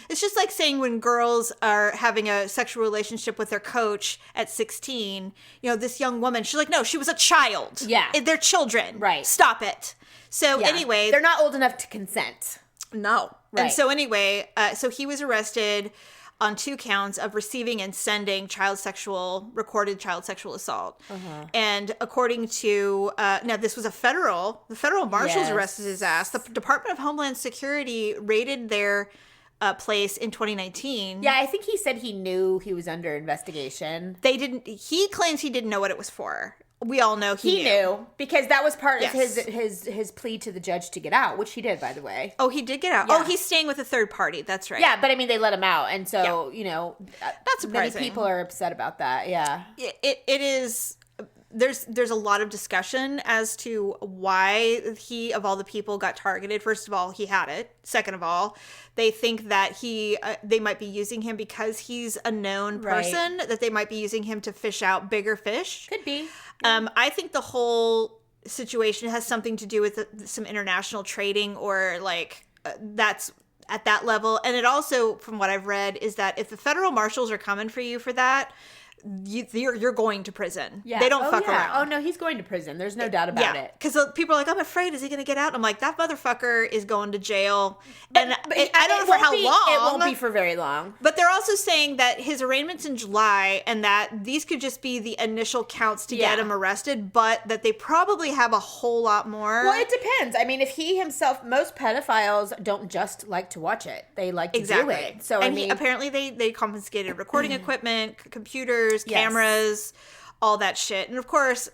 it's just like saying when girls are having a sexual relationship with their coach at 16, this young woman, she's like, no, she was a child. Yeah. They're children. Right. Stop it. So anyway. They're not old enough to consent. No. Right. And so anyway, so he was arrested on 2 counts of receiving and sending recorded child sexual assault. Uh-huh. And according to, now this was the federal marshals arrested his ass. The Department of Homeland Security raided their place in 2019. Yeah, I think he said he knew he was under investigation. He claims he didn't know what it was for. We all know he knew because that was part of his plea to the judge to get out, which he did, by the way. Oh, he did get out. Yeah. Oh, he's staying with a third party. That's right. Yeah, but I mean, they let him out, and so that's surprising. Many people are upset about that. Yeah, it is. There's a lot of discussion as to why he, of all the people, got targeted. First of all, he had it. Second of all, they think that they might be using him because he's a known person, that they might be using him to fish out bigger fish. Could be. I think the whole situation has something to do with some international trading, or that's at that level. And it also, from what I've read, is that if the federal marshals are coming for you for that, you're going to prison. Yeah. They don't fuck around. Oh, no, he's going to prison. There's no doubt about it. Because people are like, I'm afraid, is he going to get out? I'm like, that motherfucker is going to jail. But I don't know for how long. It won't be for very long. But they're also saying that his arraignment's in July, and that these could just be the initial counts to get him arrested, but that they probably have a whole lot more. Well, it depends. I mean, if he himself, most pedophiles don't just like to watch it. They like to do it. So, apparently they confiscated recording equipment, computers, cameras, all that shit. And of course,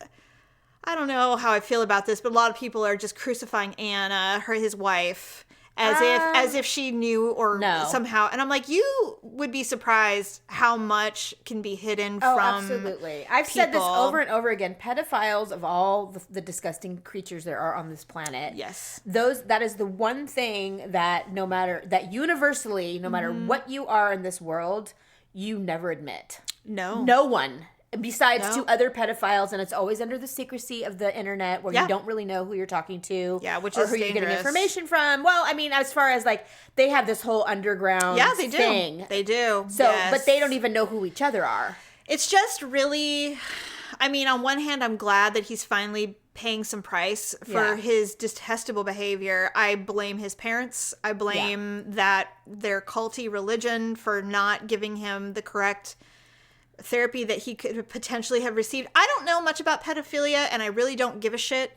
I don't know how I feel about this, but a lot of people are just crucifying Anna, his wife, as if she knew or somehow. And I'm like, you would be surprised how much can be hidden from absolutely. I've said this over and over again. Pedophiles, of all the disgusting creatures there are on this planet, that is the one thing that universally, no matter what you are in this world, you never admit. No one. Besides to other pedophiles, and it's always under the secrecy of the internet where you don't really know who you're talking to. Yeah, which or is who dangerous. You're getting information from. Well, I mean, as far as they have this whole underground thing. They do. So, but they don't even know who each other are. It's just really, I mean, on one hand, I'm glad that he's finally paying some price for his detestable behavior. I blame his parents. I blame that their culty religion for not giving him the correct therapy that he could potentially have received. I don't know much about pedophilia, and I really don't give a shit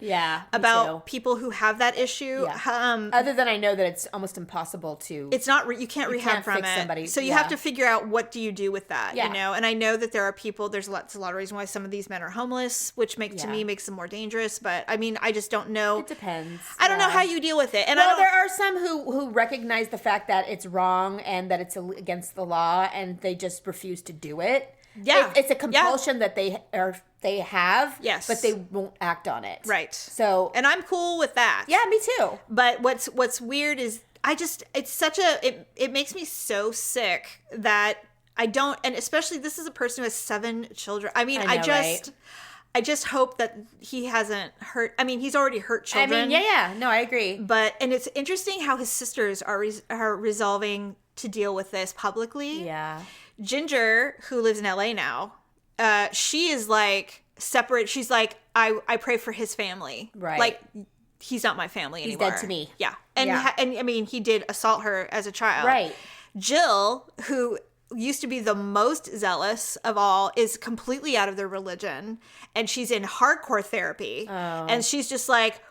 about people who have that issue. Other than I know that it's almost impossible to. It's not. You can't rehab from it. Somebody. So you have to figure out what do you do with that. You know, and I know that there are people. There's a lot of reasons why some of these men are homeless, which to me makes them more dangerous. But I mean, I just don't know. It depends. I don't know how you deal with it. And there are some who recognize the fact that it's wrong and that it's against the law, and they just refuse to do it. It's a compulsion that they have, yes, but they won't act on it. Right. So, and I'm cool with that. Yeah, me too. But what's weird is it makes me so sick that I don't, and especially this is a person who has 7 children. I mean, I just hope that he hasn't hurt. I mean, he's already hurt children. I mean, yeah. No, I agree. And it's interesting how his sisters are resolving to deal with this publicly. Yeah. Ginger, who lives in LA now, she is like separate. She's like, I pray for his family. Right. Like, he's not my family anymore. He's dead to me. Yeah. And I mean, he did assault her as a child. Right. Jill, who used to be the most zealous of all, is completely out of their religion, and she's in hardcore therapy. Oh. And she's just like,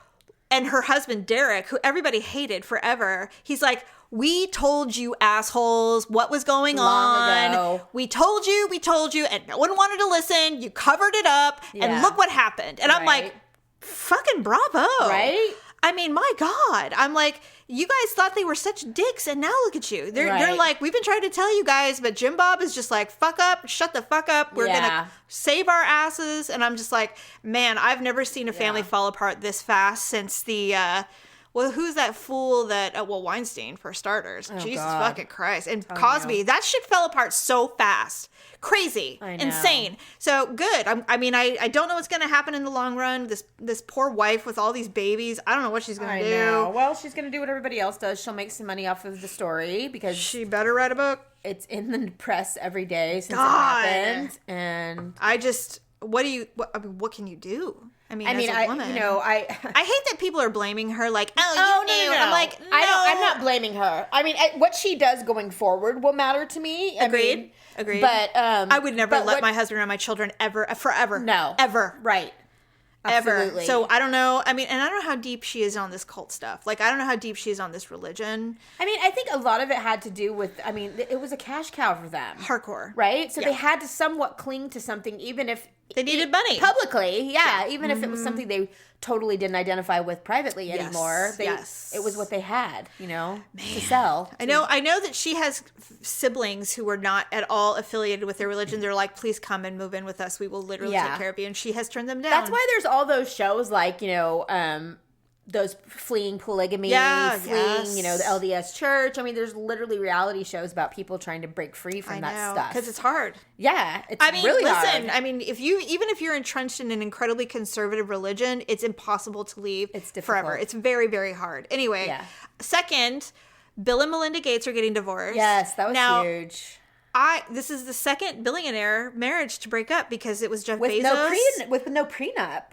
and her husband Derek, who everybody hated forever, he's like, we told you assholes what was going on. Ago. We told you, and no one wanted to listen. You covered it up, and look what happened. And I'm like, fucking bravo. Right? I mean, my God. I'm like, you guys thought they were such dicks, and now look at you. They're like, we've been trying to tell you guys, but Jim Bob is just like, fuck up, shut the fuck up. We're going to save our asses. And I'm just like, man, I've never seen a family fall apart this fast since the, who's that fool that, Weinstein, for starters. Oh, Jesus fucking Christ. And Cosby, that shit fell apart so fast. Crazy. Insane. So good. I don't know what's going to happen in the long run. This poor wife with all these babies. I don't know what she's going to do. Know. Well, she's going to do what everybody else does. She'll make some money off of the story because she better write a book. It's in the press every day since it happened. And what can you do? I mean, as a woman, I hate that people are blaming her. Like, no. I'm like, no. I'm not blaming her. I mean, what she does going forward will matter to me. Agreed. But I would never let my husband or my children forever. No, ever. Right. Absolutely. Ever. So I don't know. I mean, and I don't know how deep she is on this cult stuff. Like, I don't know how deep she is on this religion. I mean, I think a lot of it had to do with, it was a cash cow for them. Hardcore. Right? So they had to somewhat cling to something, even if they needed money. Publicly, even if it was something they totally didn't identify with privately anymore. It was what they had, to sell. I know that she has siblings who were not at all affiliated with their religion. They're like, please come and move in with us. We will literally take care of you. And she has turned them down. That's why there's all those shows like, those fleeing polygamy, the LDS church. I mean, there's literally reality shows about people trying to break free from that stuff. Because it's hard. Yeah, it's really hard. I mean, even if you're entrenched in an incredibly conservative religion, it's impossible to leave forever. It's very, very hard. Anyway, second, Bill and Melinda Gates are getting divorced. Yes, that was huge. This is the second billionaire marriage to break up because it was Jeff Bezos. With no prenup.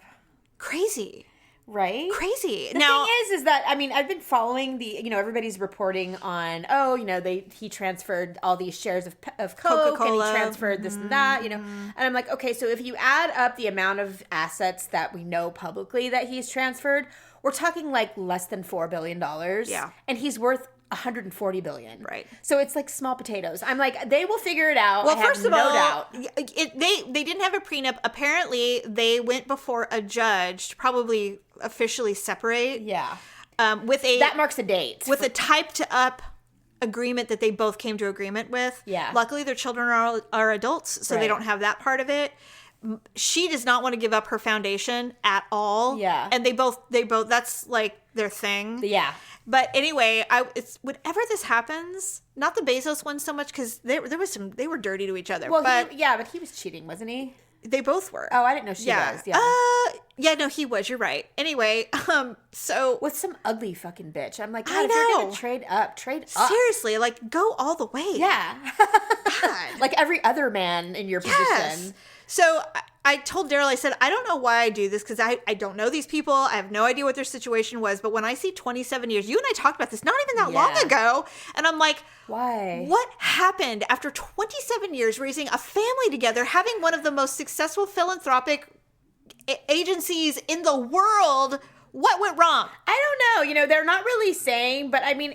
Crazy. Right? Crazy. The thing is that, I've been following everybody's reporting on, he transferred all these shares of Coke, Coca-Cola. And he transferred this and that, and I'm like, okay, so if you add up the amount of assets that we know publicly that he's transferred, we're talking like less than $4 billion. Yeah. And he's worth $140 billion. Right. So it's like small potatoes. I'm like, they will figure it out. Well, first of all, they didn't have a prenup. Apparently, they went before a judge to probably officially separate. Yeah. That marks a date. With a typed up agreement that they both came to agreement with. Yeah. Luckily, their children are adults, so they don't have that part of it. She does not want to give up her foundation at all. Yeah. And they both that's like their thing. Yeah. But anyway, it's whenever this happens, not the Bezos one so much because they were dirty to each other. Well, but he was cheating, wasn't he? They both were. Oh, I didn't know she was. Yeah. No, he was. You're right. Anyway, so with some ugly fucking bitch, I'm like, I know. If you're gonna trade up. Seriously, like go all the way. Yeah. God. Like every other man in your position. So I told Daryl, I said, I don't know why I do this because I don't know these people. I have no idea what their situation was. But when I see 27 years, you and I talked about this not even that long ago. And I'm like, why? What happened after 27 years raising a family together, having one of the most successful philanthropic agencies in the world? What went wrong? I don't know. They're not really saying, but I mean,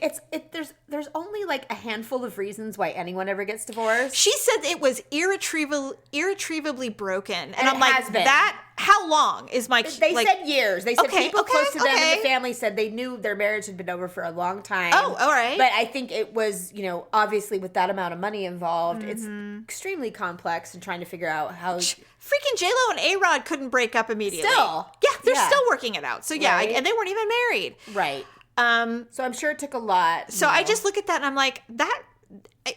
there's only like a handful of reasons why anyone ever gets divorced. She said it was irretrievably broken, and I'm like, has been. that how long is my... They said years. They said people close to them in the okay. family said they knew their marriage had been over for a long time. Oh, all right. But I think it was, obviously with that amount of money involved, it's extremely complex and trying to figure out how... Freaking J-Lo and A-Rod couldn't break up immediately. Still. Yeah, they're still working it out. So yeah, Right. and they weren't even married. Right. So I'm sure it took a lot. So I just look at that and I'm like, that...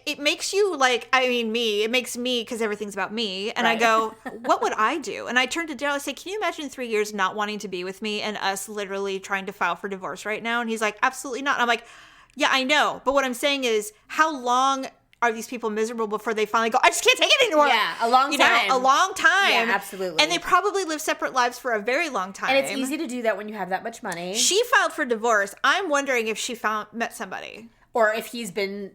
It makes you like, it makes me, because everything's about me. And I go, what would I do? And I turned to Daryl and say, can you imagine 3 years not wanting to be with me and us literally trying to file for divorce right now? And he's like, absolutely not. And I'm like, yeah, I know. But what I'm saying is, how long are these people miserable before they finally go, I just can't take it anymore? Yeah, a long time. A long time. Yeah, absolutely. And they probably live separate lives for a very long time. And it's easy to do that when you have that much money. She filed for divorce. I'm wondering if she met somebody. Or if he's been,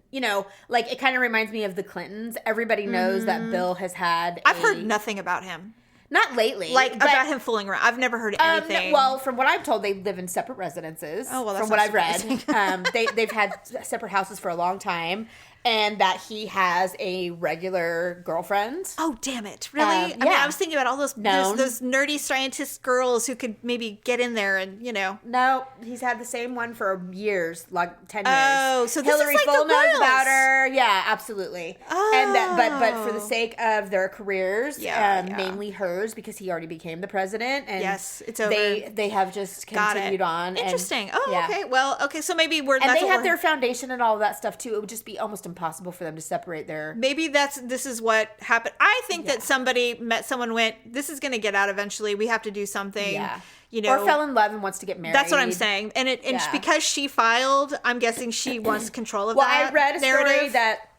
like it kind of reminds me of the Clintons. Everybody knows that Bill has had I've heard nothing about him. Not lately. About him fooling around. I've never heard anything. Well, from what I'm told, they live in separate residences. Oh, well, that's from what I've read. They've had separate houses for a long time. And that he has a regular girlfriend. Oh, damn it. Really? I mean, I was thinking about all those nerdy scientist girls who could maybe get in there and, No, he's had the same one for years, like 10 years. Oh, so this Hillary is like Full the knows royals. about her. Yeah, absolutely. Oh. And but for the sake of their careers, Yeah. mainly hers, because he already became the president. And yes, it's over. They have just continued on. Interesting. And, okay. Well, okay, so maybe And they have their foundation and all of that stuff, too. It would just be almost impossible for them to separate their... Maybe this is what happened. I think that somebody met someone, went, this is going to get out eventually. We have to do something. Yeah. Or fell in love and wants to get married. That's what I'm saying. And because she filed, I'm guessing she wants control of I read a narrative. story that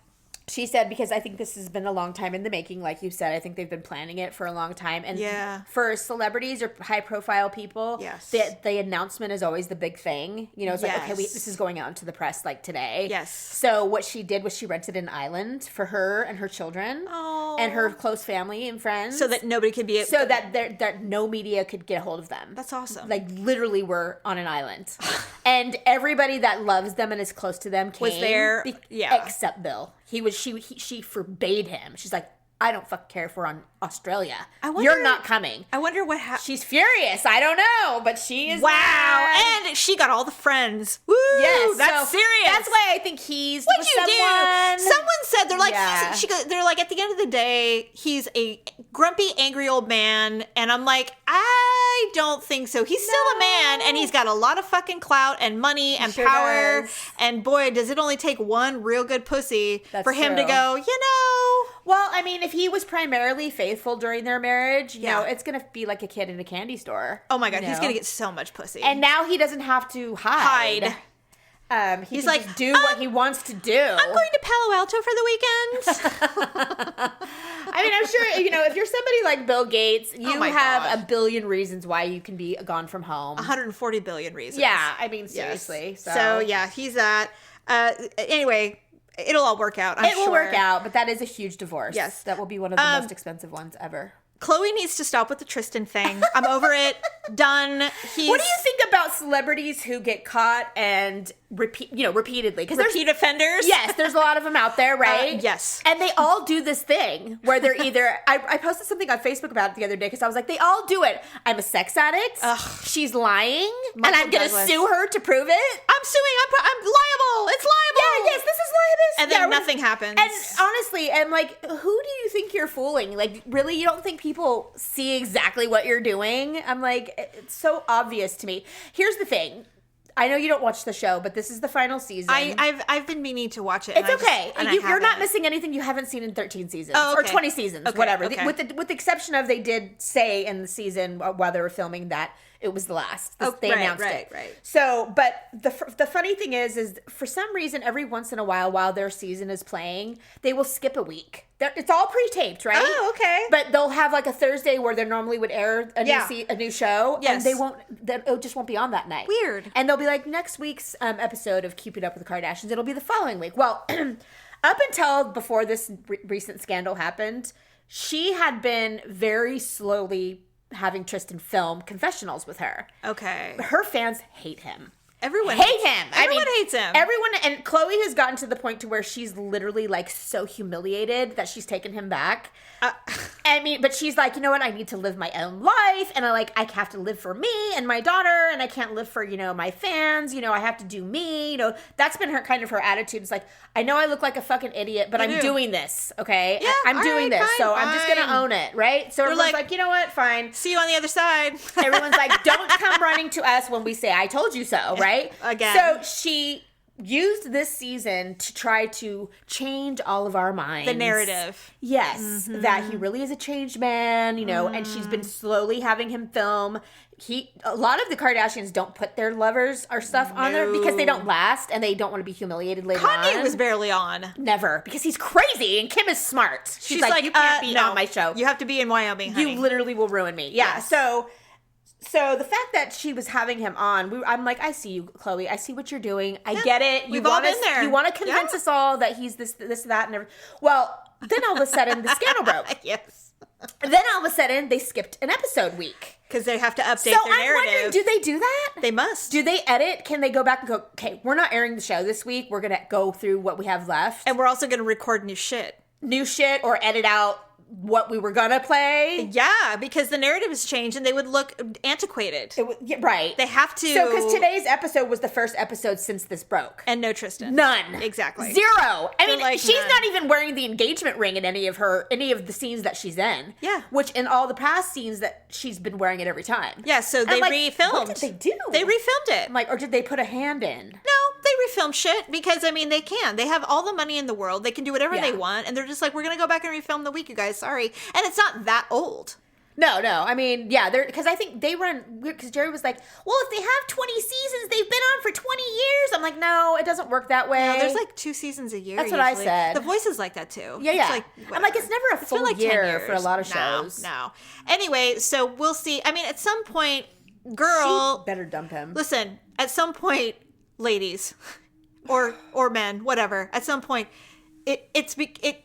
she said, because I think this has been a long time in the making, like you said, I think they've been planning it for a long time. And for celebrities or high profile people, the announcement is always the big thing. It's like, okay, this is going out into the press like today. Yes. So what she did was she rented an island for her and her children and her close family and friends. So that nobody could be... So that no media could get a hold of them. That's awesome. Like, literally we're on an island. And everybody that loves them and is close to them was there. Except Bill. She forbade him. She's like, I don't fucking care if we're on Australia. You're not coming. I wonder what happened. She's furious. I don't know, but she is mad. And she got all the friends. Woo! Yes, that's serious. That's why I think he's What'd you someone. do? Someone said they're like they're like, at the end of the day, he's a grumpy, angry old man, and I'm like, I don't think so. He's still a man, and he's got a lot of fucking clout and money and power. Does. And boy, does it only take one real good pussy for him to go, Well, I mean, if he was primarily faithful during their marriage, you know, it's going to be like a kid in a candy store. Oh my God, he's going to get so much pussy. And now he doesn't have to hide. He's like, just do what he wants to do. I'm going to Palo Alto for the weekend. I mean, I'm sure, if you're somebody like Bill Gates, you have a billion reasons why you can be gone from home. 140 billion reasons. Yeah, I mean, seriously. Yes. So, yeah, he's that. Anyway, it'll all work out, I'm sure. It will work out, but that is a huge divorce. Yes. That will be one of the most expensive ones ever. Chloe needs to stop with the Tristan thing. I'm over it. Done. What do you think about celebrities who get caught and repeatedly? Because repeat offenders? Yes, there's a lot of them out there, right? Yes. And they all do this thing where they're either... I posted something on Facebook about it the other day because I was like, they all do it. I'm a sex addict. Ugh. She's lying. And I'm going to sue her to prove it. I'm suing. I'm liable. It's liable. Yeah, yes, this is liable. And then nothing happens. And honestly, and like, who do you think you're fooling? Like, really? You don't think people see exactly what you're doing? I'm like, it's so obvious to me. Here's the thing. I know you don't watch the show, but this is the final season. I've been meaning to watch it. It's okay. You're not missing anything you haven't seen in 13 seasons or 20 seasons, whatever. Okay. With the exception of they did say in the season while they were filming that it was the last. They announced it. Right. So, but the funny thing is for some reason, every once in a while their season is playing, they will skip a week. It's all pre-taped, right? Oh, okay. But they'll have like a Thursday where they normally would air a new show, and it just won't be on that night. Weird. And they'll be like, next week's episode of Keeping Up with the Kardashians, it'll be the following week. Well, up until before this recent scandal happened, she had been very slowly having Tristan film confessionals with her. Okay. Her fans hate him. Everyone hate him. Everyone hates him. Everyone, and Chloe has gotten to the point to where she's literally like so humiliated that she's taken him back. But she's like, you know what? I need to live my own life, and I have to live for me and my daughter, and I can't live for my fans. I have to do me. That's been her attitude. It's like, I know I look like a fucking idiot, but I'm doing this. Okay, yeah, I'm doing this, so fine. I'm just gonna own it, right? So everyone's like, you know what? Fine. See you on the other side. Everyone's like, don't come running to us when we say I told you so, right? Again. So she used this season to try to change all of our minds. The narrative. Yes, that he really is a changed man, and she's been slowly having him film. A lot of the Kardashians don't put their lovers or stuff on there because they don't last and they don't want to be humiliated later on. Kanye was barely on. Never, because he's crazy and Kim is smart. She's like, you can't be on my show. You have to be in Wyoming, honey. You literally will ruin me. Yeah, yes. So the fact that she was having him on, I'm like, I see you, Chloe. I see what you're doing. I get it. We've all been there. You want to convince us all that he's this, that, and everything. Well, then all of a sudden, the scandal broke. Yes. Then all of a sudden, they skipped an episode week. Because they have to update their narrative. So I'm wondering, do they do that? They must. Do they edit? Can they go back and go, okay, we're not airing the show this week. We're going to go through what we have left. And we're also going to record new shit. Or edit out what we were gonna play. Yeah, because the narrative has changed and they would look antiquated. Right. They have to. So, because today's episode was the first episode since this broke. And no Tristan. None. Exactly. Zero. I mean, she's not even wearing the engagement ring in any of the scenes that she's in. Yeah. Which in all the past scenes that she's been wearing it every time. Yeah, so they refilmed. What did they do? They refilmed it. I'm like, or did they put a hand in? No, they refilmed shit because, they can. They have all the money in the world. They can do whatever they want. And they're just like, we're going to go back and refilm the week, you guys. Sorry. And it's not that old. No. Because I think they run, because Jerry was like, well, if they have 20 seasons, they've been on for 20 years. I'm like, no, it doesn't work that way. No, there's like 2 seasons a year. That's what I said. The Voice is like that too. Yeah. I'm like, it's never a full year for a lot of shows. No. Anyway, so we'll see. At some point, girl. She better dump him. Listen, at some point, ladies, or men, whatever, at some point,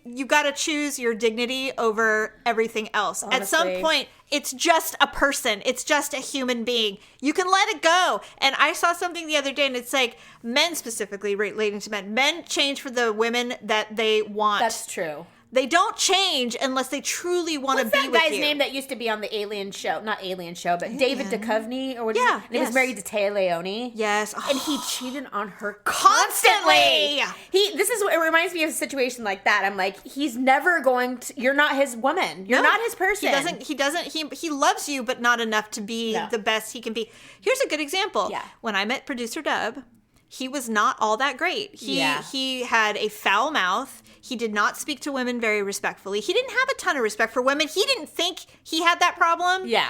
you got to choose your dignity over everything else. Honestly. At some point, it's just a person. It's just a human being. You can let it go. And I saw something the other day, and it's like men specifically relating to men. Men change for the women that they want. That's true. They don't change unless they truly want to be with you. What's that guy's name that used to be on the Alien show? Not Alien show, but David Duchovny? Or what? Yeah. He was married to Taya Leone. Yes. And he cheated on her constantly. It reminds me of a situation like that. I'm like, he's never going to, you're not his woman. You're not his person. He loves you, but not enough to be the best he can be. Here's a good example. Yeah. When I met producer Dub, he was not all that great. He had a foul mouth. He did not speak to women very respectfully. He didn't have a ton of respect for women. He didn't think he had that problem. Yeah.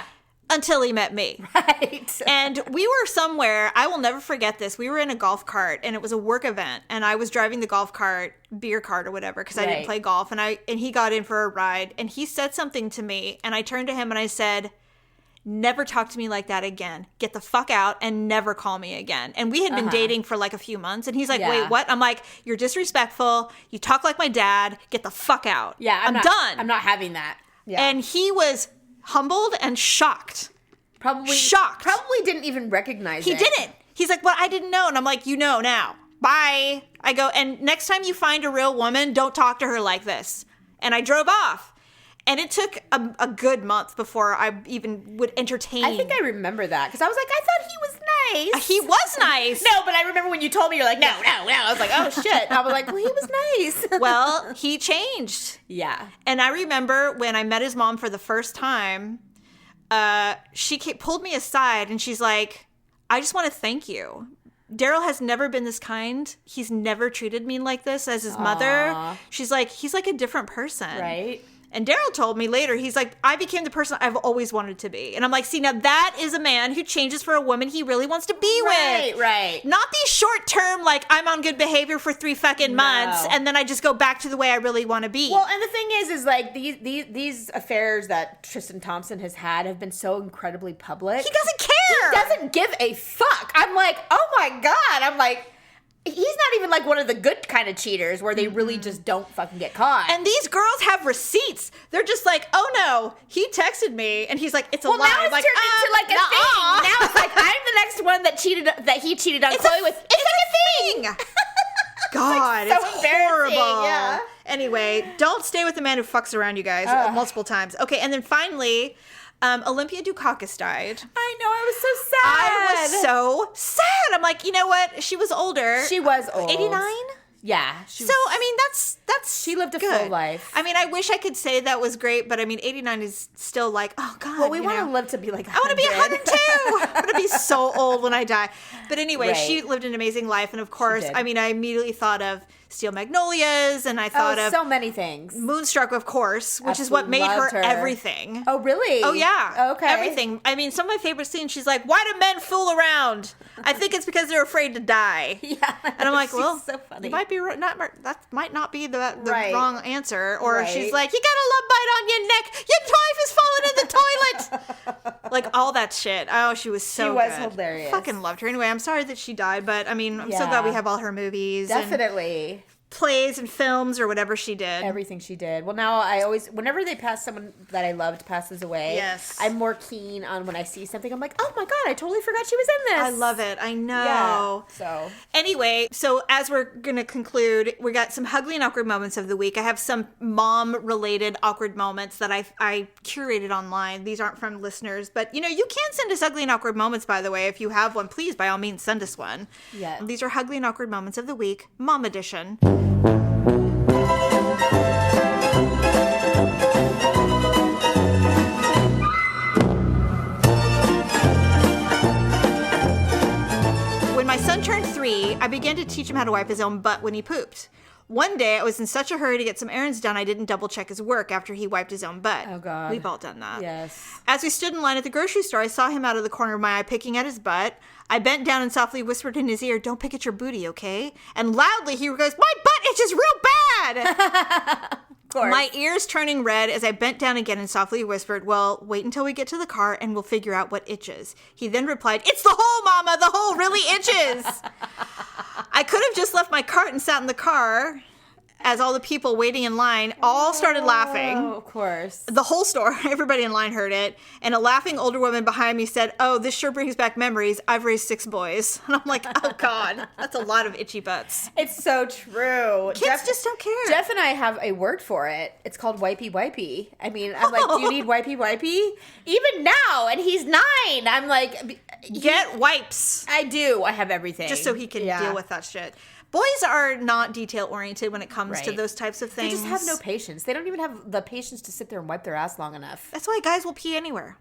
Until he met me. Right. And we were somewhere, I will never forget this. We were in a golf cart and it was a work event and I was driving the golf cart, beer cart or whatever, because I didn't play golf, and he got in for a ride and he said something to me and I turned to him and I said, never talk to me like that again. Get the fuck out and never call me again. And we had been dating for like a few months. And he's like, wait, what? I'm like, you're disrespectful. You talk like my dad. Get the fuck out. Yeah, I'm done. I'm not having that. Yeah. And he was humbled and shocked. Probably didn't even recognize it. He didn't. He's like, well, I didn't know. And I'm like, you know now. Bye. I go, and next time you find a real woman, don't talk to her like this. And I drove off. And it took a good month before I even would entertain. I think I remember that because I was like, I thought he was nice. He was nice. No, but I remember when you told me, you're like, no. I was like, oh shit. And I was like, well, he was nice. Well, he changed. Yeah. And I remember when I met his mom for the first time, she pulled me aside and she's like, I just want to thank you. Daryl has never been this kind. He's never treated me like this as his mother. She's like, he's like a different person. Right. And Daryl told me later, he's like, I became the person I've always wanted to be. And I'm like, see, now that is a man who changes for a woman he really wants to be with. Right. Not these short term, like, I'm on good behavior for 3 fucking months, and then I just go back to the way I really want to be. Well, and the thing is like, these affairs that Tristan Thompson has had have been so incredibly public. He doesn't care. He doesn't give a fuck. I'm like, oh my God. I'm like, He's not even like one of the good kind of cheaters where they really just don't fucking get caught. And these girls have receipts. They're just like, oh no, he texted me, and he's like, it's a lie. Now it's like, turned into like a thing. Now it's like I'm the next one that he cheated on Chloe with. It's like a thing. God, it's so it's embarrassing, horrible. yeah. Anyway, don't stay with the man who fucks around, you guys, multiple times. Okay, and then finally, Olympia Dukakis died. I know, I was so sad. I was so sad. I'm like, you know what? She was older. She was old. 89? Yeah. So, I mean, that's she lived a good. full life. I mean, I wish I could say that was great, but I mean, 89 is still like, oh God. Well, we want to live to be like 100. I want to be 102. I want to be so old when I die. But anyway, she lived an amazing life. And of course, I mean, I immediately thought of Steel Magnolias, and I thought of so many things. Moonstruck, of course, which is what made her everything. Oh, really? Oh, yeah. Okay. Everything. I mean, some of my favorite scenes, she's like, why do men fool around? I think it's because they're afraid to die. Yeah. And I'm like, well, so funny. you might be that might not be the wrong answer. Or she's like, you got a love bite on your neck. Your wife is falling in the toilet. Like all that shit. Oh, she was so good. She was hilarious. Fucking loved her. Anyway, I'm sorry that she died, but I mean, I'm so glad we have all her movies. Definitely. And plays and films or whatever she did. Everything she did. Well, now I always, whenever they pass someone that I loved passes away, I'm more keen on when I see something. I'm like, oh my God, I totally forgot she was in this. I love it. I know. Yeah. So anyway, as we're going to conclude, we got some HUglee and Awkward Moments of the week. I have some mom-related awkward moments that I curated online. These aren't from listeners, but you can send us HUglee and Awkward Moments, by the way. If you have one, please, by all means, send us one. Yeah. These are HUglee and Awkward Moments of the week, Mom Edition. When my son turned 3, I began to teach him how to wipe his own butt when he pooped. One day, I was in such a hurry to get some errands done, I didn't double check his work after he wiped his own butt. Oh, God. We've all done that. Yes. As we stood in line at the grocery store, I saw him out of the corner of my eye picking at his butt. I bent down and softly whispered in his ear, "Don't pick at your booty, okay?" And loudly he goes, "My butt itches real bad!" Of course. My ears turning red as I bent down again and softly whispered, "Well, wait until we get to the car and we'll figure out what itches." He then replied, "It's the hole, Mama! The hole really itches!" I could have just left my cart and sat in the car, as all the people waiting in line all started laughing. Oh, of course. The whole store, everybody in line heard it. And a laughing older woman behind me said, "Oh, this sure brings back memories. I've raised 6 boys." And I'm like, oh God, that's a lot of itchy butts. It's so true. Kids just don't care. Jeff and I have a word for it. It's called wipey wipey. I mean, I'm like, do you need wipey wipey? Even now, and he's 9. I'm like, get wipes. I do. I have everything. Just so he can deal with that shit. Boys are not detail-oriented when it comes to those types of things. They just have no patience. They don't even have the patience to sit there and wipe their ass long enough. That's why guys will pee anywhere.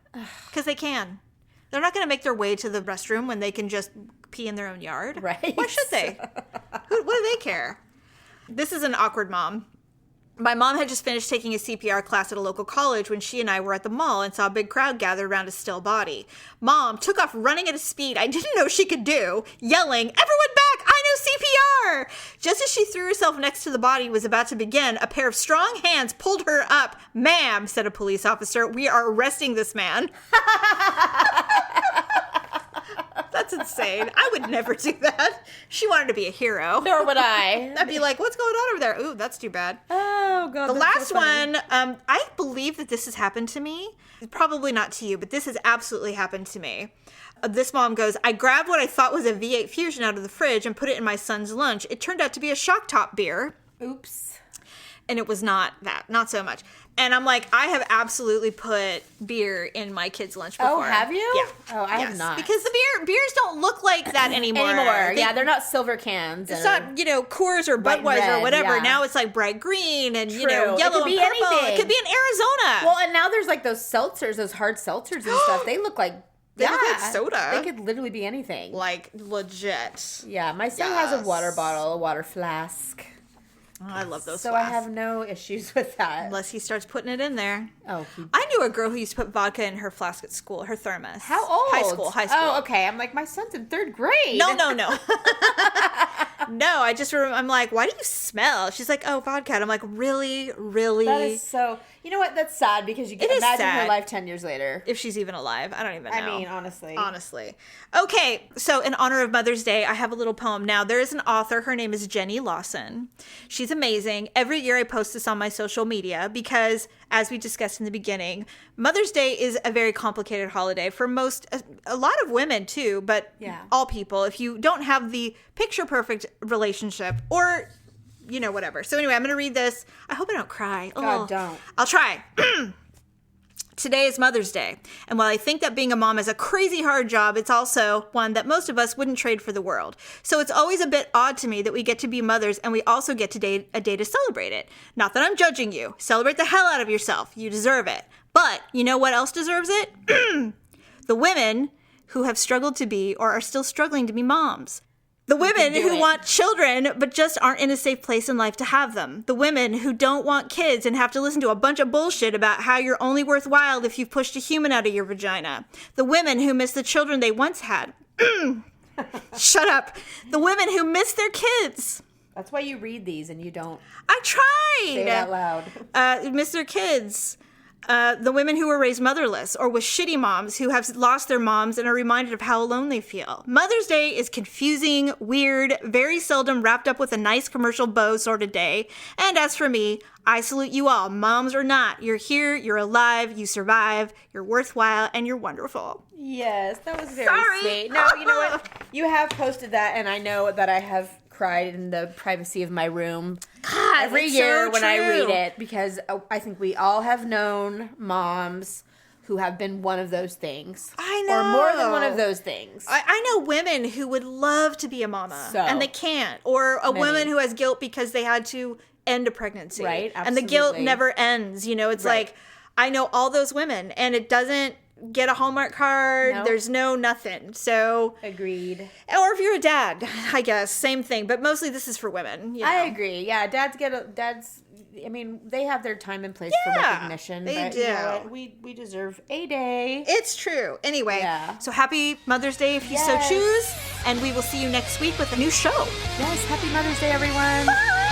Because they can. They're not going to make their way to the restroom when they can just pee in their own yard. Right. Why should they? What do they care? This is an awkward mom. My mom had just finished taking a CPR class at a local college when she and I were at the mall and saw a big crowd gathered around a still body. Mom took off running at a speed I didn't know she could do, yelling, "Everyone back! I know CPR!" Just as she threw herself next to the body was about to begin, a pair of strong hands pulled her up. "Ma'am," said a police officer, "we are arresting this man." That's insane. I would never do that. She wanted to be a hero. Nor would I. I'd be like, what's going on over there? Ooh, that's too bad. Oh, God. The last one, I believe that this has happened to me. Probably not to you, but this has absolutely happened to me. This mom goes, "I grabbed what I thought was a V8 Fusion out of the fridge and put it in my son's lunch. It turned out to be a Shock Top beer." Oops. And it was not that, not so much. And I'm like, I have absolutely put beer in my kids' lunch before. Oh, have you? Yeah. Oh, I have not. Because the beers don't look like that anymore. They're not silver cans. It's not, Coors or Budweiser or whatever. Yeah. Now it's like bright green and, yellow and purple. Anything. It could be in Arizona. Well, and now there's like those seltzers, those hard seltzers and stuff. They look like They look like soda. They could literally be anything. Like, legit. Yeah, my son has a water bottle, a water flask. Oh, I love those So flasks. I have no issues with that. Unless he starts putting it in there. Oh. I knew a girl who used to put vodka in her flask at school, her thermos. How old? High school. Oh, okay. I'm like, my son's in 3rd grade. No. No, I'm like, why do you smell? She's like, oh, vodka. And I'm like, really? That is so... You know what? That's sad because you can imagine her life 10 years later. If she's even alive. I don't even know. I mean, honestly. Honestly. Okay, so in honor of Mother's Day, I have a little poem. Now, there is an author. Her name is Jenny Lawson. She's amazing. Every year I post this on my social media because, as we discussed in the beginning, Mother's Day is a very complicated holiday for a lot of women too, but all people. If you don't have the picture-perfect relationship or... whatever. So anyway, I'm going to read this. I hope I don't cry. God, don't. I'll try. Today is Mother's Day. And while I think that being a mom is a crazy hard job, it's also one that most of us wouldn't trade for the world. So it's always a bit odd to me that we get to be mothers and we also get a day to celebrate it. Not that I'm judging you. Celebrate the hell out of yourself. You deserve it. But you know what else deserves it? The women who have struggled to be or are still struggling to be moms. The women who want children but just aren't in a safe place in life to have them. The women who don't want kids and have to listen to a bunch of bullshit about how you're only worthwhile if you've pushed a human out of your vagina. The women who miss the children they once had. Shut up. The women who miss their kids. That's why you read these and you don't. I tried. Say it out loud. Miss their kids. The women who were raised motherless or with shitty moms who have lost their moms and are reminded of how alone they feel. Mother's Day is confusing, weird, very seldom wrapped up with a nice commercial bow sort of day. And as for me, I salute you all, moms or not. You're here, you're alive, you survive, you're worthwhile, and you're wonderful. Yes, that was very sweet. No, you know what? You have posted that, and I know that I have cried in the privacy of my room every year when I read it, because I think we all have known moms who have been one of those things. I know. Or more than one of those things. I know women who would love to be a mama, and they can't. Or a woman who has guilt because they had to end a pregnancy. Right, absolutely. And the guilt never ends. It's like, I know all those women, and it doesn't get a Hallmark card. Nope. There's no nothing. So agreed. Or if you're a dad, I guess same thing. But mostly this is for women. I agree. Yeah, dads. I mean, they have their time and place for recognition. They do. You know what? We deserve a day. It's true. Anyway, so happy Mother's Day if you so choose, and we will see you next week with a new show. Yes, happy Mother's Day, everyone. Bye.